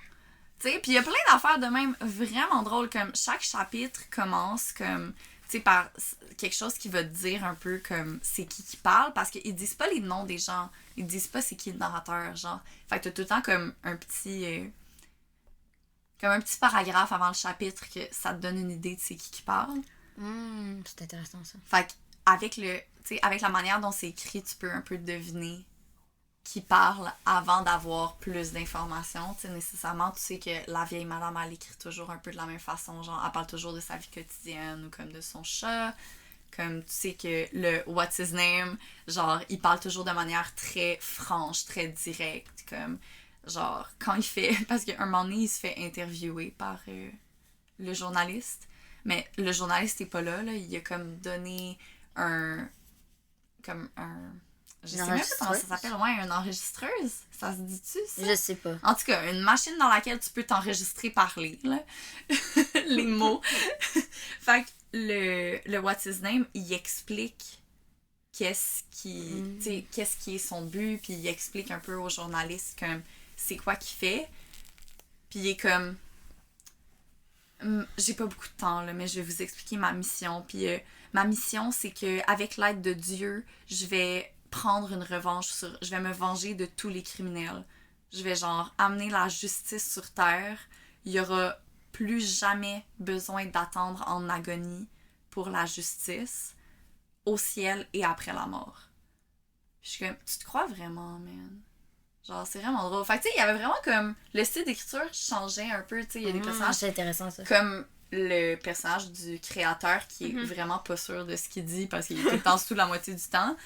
Puis il y a plein d'affaires de même vraiment drôles, comme chaque chapitre commence comme, tu sais, par quelque chose qui va te dire un peu comme c'est qui parle, parce qu'ils disent pas les noms des gens, ils disent pas c'est qui le narrateur, genre. Fait que t'as tout le temps comme un petit paragraphe avant le chapitre que ça te donne une idée de c'est qui parle. C'est intéressant ça. Fait qu'avec avec la manière dont c'est écrit, tu peux un peu deviner qui parle avant d'avoir plus d'informations. Tu sais, nécessairement, tu sais que la vieille madame, elle écrit toujours un peu de la même façon. Genre, elle parle toujours de sa vie quotidienne ou comme de son chat. Comme, tu sais que le What's His Name, genre, il parle toujours de manière très franche, très directe. Comme, genre, quand il fait... Parce qu'à un moment donné, il se fait interviewer par le journaliste. Mais le journaliste n'est pas là. Il a comme donné un... Je sais même pas comment ça s'appelle. Ouais, une enregistreuse. Ça se dit-tu, ça? Je sais pas. En tout cas, une machine dans laquelle tu peux t'enregistrer parler, là. Les mots. Fait que le What's His Name, il explique qu'est-ce qui est son but, puis il explique un peu aux journalistes comme c'est quoi qu'il fait. Puis il est comme... J'ai pas beaucoup de temps, là, mais je vais vous expliquer ma mission. Puis ma mission, c'est que avec l'aide de Dieu, je vais prendre une revanche je vais me venger de tous les criminels. Je vais genre amener la justice sur terre. Il y aura plus jamais besoin d'attendre en agonie pour la justice au ciel et après la mort. Puis je suis comme, tu te crois vraiment, man? Genre, c'est vraiment drôle. Fait que tu sais, il y avait vraiment comme le style d'écriture changeait un peu, tu sais, il y a des personnages c'est intéressant ça. comme le personnage du créateur qui est vraiment pas sûr de ce qu'il dit parce qu'il est tout le temps sous la moitié du temps.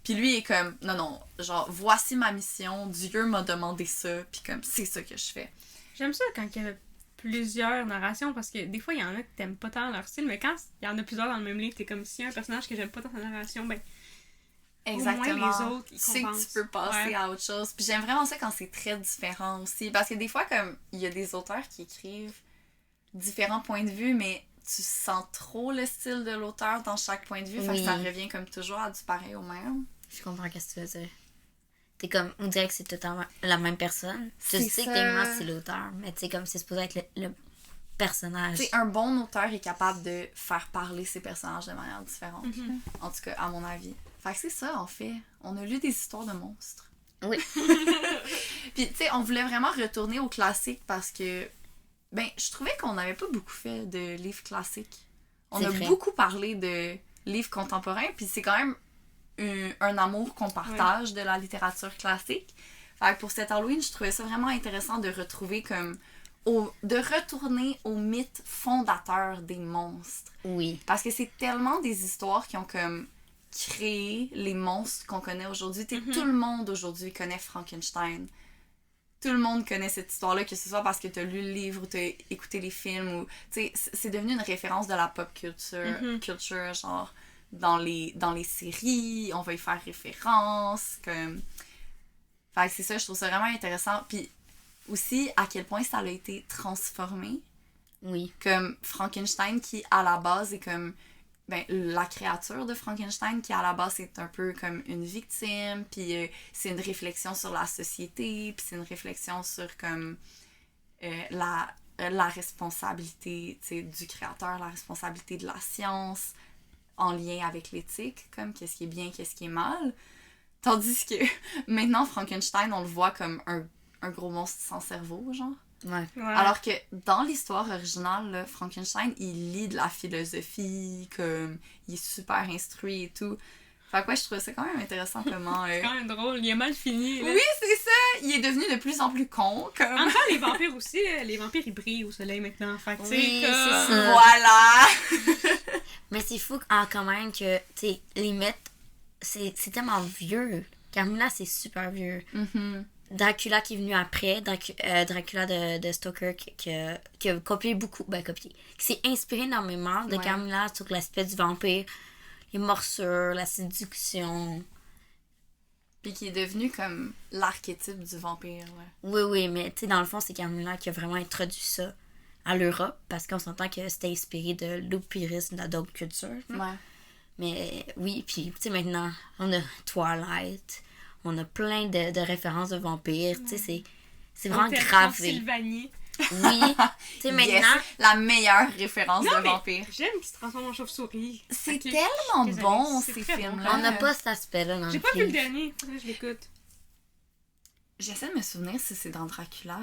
Puis lui est comme, non, genre, voici ma mission, Dieu m'a demandé ça, puis comme, c'est ça que je fais. J'aime ça quand il y a plusieurs narrations, parce que des fois, il y en a que t'aimes pas tant leur style, mais quand il y en a plusieurs dans le même livre, t'es comme, s'il y a un personnage que j'aime pas dans sa narration, ben, exactement. au moins les autres, ils tu sais que compensent. tu peux passer à autre chose. Puis j'aime vraiment ça quand c'est très différent aussi, parce que des fois, comme, il y a des auteurs qui écrivent différents points de vue, mais tu sens trop le style de l'auteur dans chaque point de vue, fait que ça revient comme toujours à du pareil au même. Je comprends ce que tu veux dire. T'es comme, on dirait que c'est totalement la même personne. Tu sais ça. que techniquement c'est l'auteur, mais tu sais comme c'est supposé être le personnage. Tu sais, un bon auteur est capable de faire parler ses personnages de manière différente. En tout cas, à mon avis. Fait que c'est ça, en fait. On a lu des histoires de monstres. Oui. Puis, tu sais, on voulait vraiment retourner au classique parce que, ben, je trouvais qu'on n'avait pas beaucoup fait de livres classiques. On a beaucoup parlé de livres contemporains, puis c'est quand même un amour qu'on partage de la littérature classique. Fait que pour cet Halloween, je trouvais ça vraiment intéressant de retrouver comme de retourner au mythe fondateur des monstres. Oui. Parce que c'est tellement des histoires qui ont comme créé les monstres qu'on connaît aujourd'hui. Tout le monde aujourd'hui connaît Frankenstein. Tout le monde connaît cette histoire-là, que ce soit parce que t'as lu le livre ou t'as écouté les films. Ou, c'est devenu une référence de la pop culture, genre dans les séries, on va y faire référence. Comme... Fait que c'est ça, je trouve ça vraiment intéressant. Puis aussi, à quel point ça a été transformé. Oui. Comme Frankenstein, qui à la base est comme la créature de Frankenstein, qui à la base est un peu comme une victime, puis c'est une réflexion sur la société, puis c'est une réflexion sur comme la responsabilité du créateur, la responsabilité de la science en lien avec l'éthique, comme qu'est-ce qui est bien, qu'est-ce qui est mal. Tandis que maintenant, Frankenstein, on le voit comme un gros monstre sans cerveau, genre. Ouais. Alors que dans l'histoire originale, là, Frankenstein, il lit de la philosophie, comme il est super instruit et tout. Fait que ouais, je trouvais ça quand même intéressant comment... C'est quand même drôle, il a mal fini. Là. Oui, c'est ça! Il est devenu de plus en plus con, comme... En même temps, les vampires aussi, les vampires ils brillent au soleil maintenant. Fait que, Oui, comme... c'est ça. Voilà! Mais c'est fou quand même que, tu sais, les mythes, c'est tellement vieux. Carmilla, c'est super vieux. Mm-hmm. Dracula qui est venu après, Dracula de Stoker qui a copié beaucoup, qui s'est inspiré énormément de Carmilla sur l'aspect du vampire, les morsures, la séduction. Puis qui est devenu comme l'archétype du vampire, ouais. Oui, mais tu sais, dans le fond, c'est Carmilla qui a vraiment introduit ça à l'Europe, parce qu'on s'entend que c'était inspiré de l'oupirisme, de la dog culture. Ouais. Mais oui, puis tu sais, maintenant, on a Twilight. On a plein de références de vampires. Tu sais, c'est vraiment gravé. Transylvanie. Oui. Tu sais, maintenant... Yes, la meilleure référence de vampire. J'aime qu'il se transforme en chauve-souris. C'est tellement bon, c'est ces très films-là. On n'a pas cet aspect-là dans le J'ai pas vu film. le dernier, faudrait que je l'écoute. J'essaie de me souvenir si c'est dans Dracula.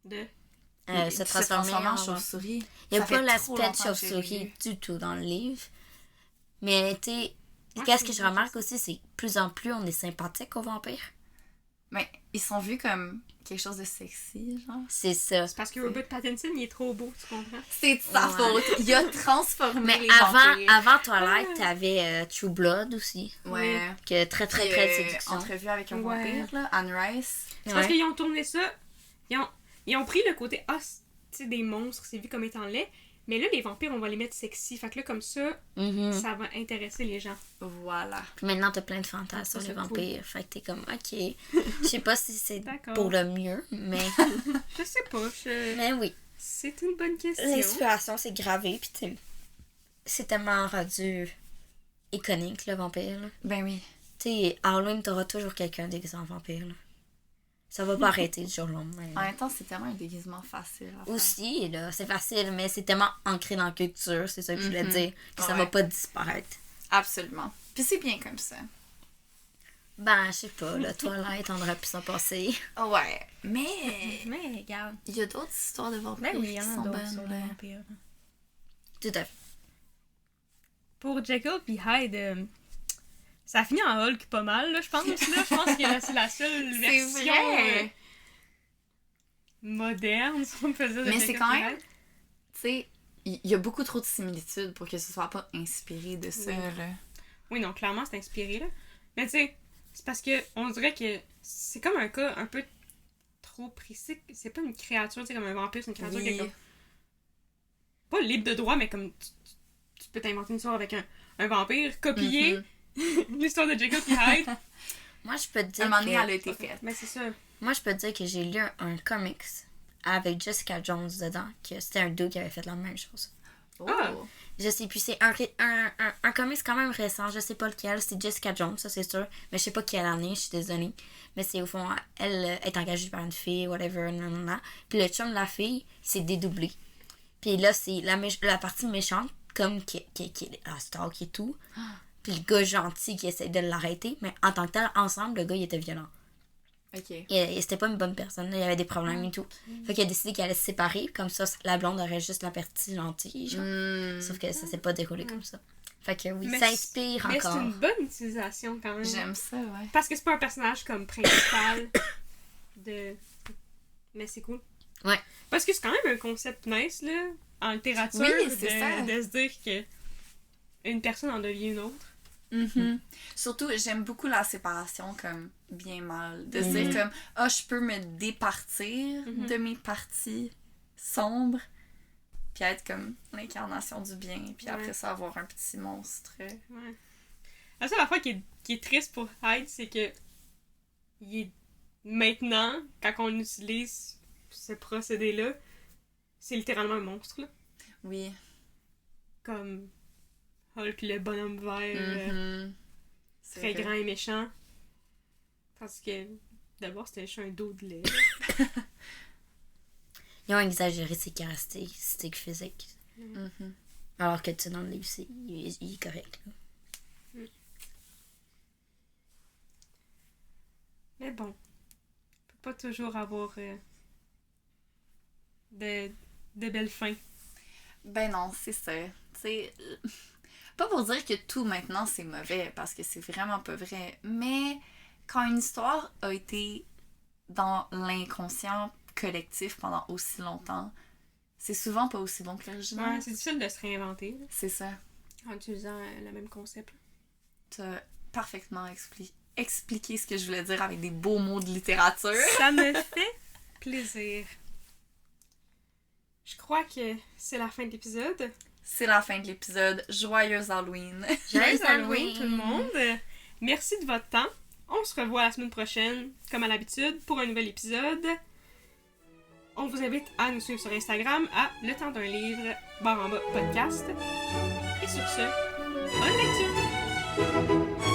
Se transformer en chauve-souris. Il n'y a Ça pas fait trop l'aspect de longtemps que j'ai chauve-souris lu. du tout dans le livre. Mais tu sais, Ouais, qu'est-ce que c'est je vrai, remarque aussi, c'est que plus en plus on est sympathique aux vampires. Mais ils sont vus comme quelque chose de sexy, genre. C'est ça. C'est parce que Robert Pattinson, il est trop beau, tu comprends? C'est de sa Ouais. faute. Il a transformé Mais les vampires. avant Twilight, t'avais True Blood aussi. Ouais. Que très Puis, de séduction. entrevue avec un Ouais. vampire, là, Anne Rice. C'est parce Ouais. qu'ils ont tourné ça, ils ont pris le côté, tu sais, des monstres, c'est vu comme étant laid, mais là, les vampires, on va les mettre sexy. Fait que là, comme ça, Mhm. ça va intéresser les gens. Voilà. Puis maintenant, t'as plein de fantasmes Ça, sur les c'est vampires. Fait que t'es comme, ok. Je sais pas si c'est D'accord. pour le mieux, mais, Je sais pas, mais oui. c'est une bonne question. L'inspiration, c'est gravé. Puis tu sais, c'est tellement rendu iconique, le vampire. Là. Ben oui. Tu sais, Halloween, t'auras toujours quelqu'un déguisé en vampire. Là. Ça va pas arrêter du jour au lendemain. En même temps, c'est tellement un déguisement facile à faire. Aussi, là, c'est facile, mais c'est tellement ancré dans la culture, c'est ça que je voulais dire, que ça Ouais. va pas disparaître. Absolument. Puis c'est bien comme ça. Ben, je sais pas, là, Twilight, on aurait pu s'en passer. Ouais. Mais Mais regarde. il y a d'autres histoires de vampires Ben oui, il qui y en a sont d'autres bonnes. sur les là. vampires. Tout à fait. Pour Jekyll puis Hyde, ça a fini en Hulk pas mal, là, je pense. Là. Je pense que c'est la seule C'est version vrai. moderne, si on peut dire. de Mais c'est Jekyll quand puis même... Hyde. Tu sais, il y a beaucoup trop de similitudes pour que ce soit pas inspiré de ça, Oui. là. Oui, non, clairement, c'est inspiré, là. Mais tu sais, c'est parce que on dirait que c'est comme un cas un peu trop précis. C'est pas une créature, tu sais, comme un vampire, c'est une créature qui est comme... Pas libre de droit, mais comme... Tu peux t'inventer une histoire avec un vampire, copier l'histoire de Jekyll puis Hyde. Moi, je peux te dire Un moment donné, que... elle a été faite. Mais c'est ça. Moi, je peux te dire que j'ai lu un comics avec Jessica Jones dedans, que c'était un dude qui avait fait la même chose. Oh. Ah. Je sais plus, c'est un comics quand même récent, je sais pas lequel, c'est Jessica Jones, ça c'est sûr, mais je sais pas quelle année, je suis désolée. Mais c'est au fond, elle est engagée par une fille, whatever, nanana. Puis le chum de la fille, il s'est dédoublé. Puis là, c'est la partie méchante, comme qui est la stalk et tout. Puis le gars gentil qui essaie de l'arrêter, mais en tant que tel, ensemble, le gars, il était violent. OK. Et c'était pas une bonne personne, là, il y avait des problèmes et tout. Fait qu'il a décidé qu'il allait se séparer, comme ça, la blonde aurait juste la partie gentille, genre. Sauf que ça s'est pas déroulé comme ça. Fait que oui, Mais ça inspire Mais c'est encore. une bonne utilisation quand même. J'aime ça, ouais. Parce que c'est pas un personnage comme principal de... Mais c'est cool. Ouais. Parce que c'est quand même un concept nice, là, en littérature, Oui, c'est ça. de se dire que une personne en devient une autre. Mhm. Surtout, j'aime beaucoup la séparation comme bien mal. De se dire comme, ah, je peux me départir de mes parties sombres, puis être comme l'incarnation du bien, puis après ça, avoir un petit monstre. Ouais. La seule affaire qui est triste pour Hyde, c'est que il est maintenant, quand on utilise ce procédé-là, c'est littéralement un monstre, là. Oui. Comme Hulk, le bonhomme vert, C'est très vrai. grand et méchant. Parce que d'abord, c'était juste un dos de lait. Ils ont exagéré ses caractéristiques physiques. Mhm. Alors que, tu sais, dans le livre, il est correct. Là. Mais bon, on peut pas toujours avoir de belles fins. Ben non, c'est ça. Tu sais, pas pour dire que tout maintenant c'est mauvais, parce que c'est vraiment pas vrai, mais quand une histoire a été dans l'inconscient collectif pendant aussi longtemps, c'est souvent pas aussi bon que l'original. Ouais, c'est difficile de se réinventer là, C'est ça. en utilisant le même concept. Là. T'as parfaitement expliqué ce que je voulais dire avec des beaux mots de littérature. Ça me fait plaisir. Je crois que c'est la fin de l'épisode. C'est la fin de l'épisode. Joyeux Halloween! Joyeux Halloween tout le monde! Merci de votre temps. On se revoit la semaine prochaine, comme à l'habitude, pour un nouvel épisode. On vous invite à nous suivre sur Instagram à Le Temps d'un Livre, /podcast. Et sur ce, bonne lecture!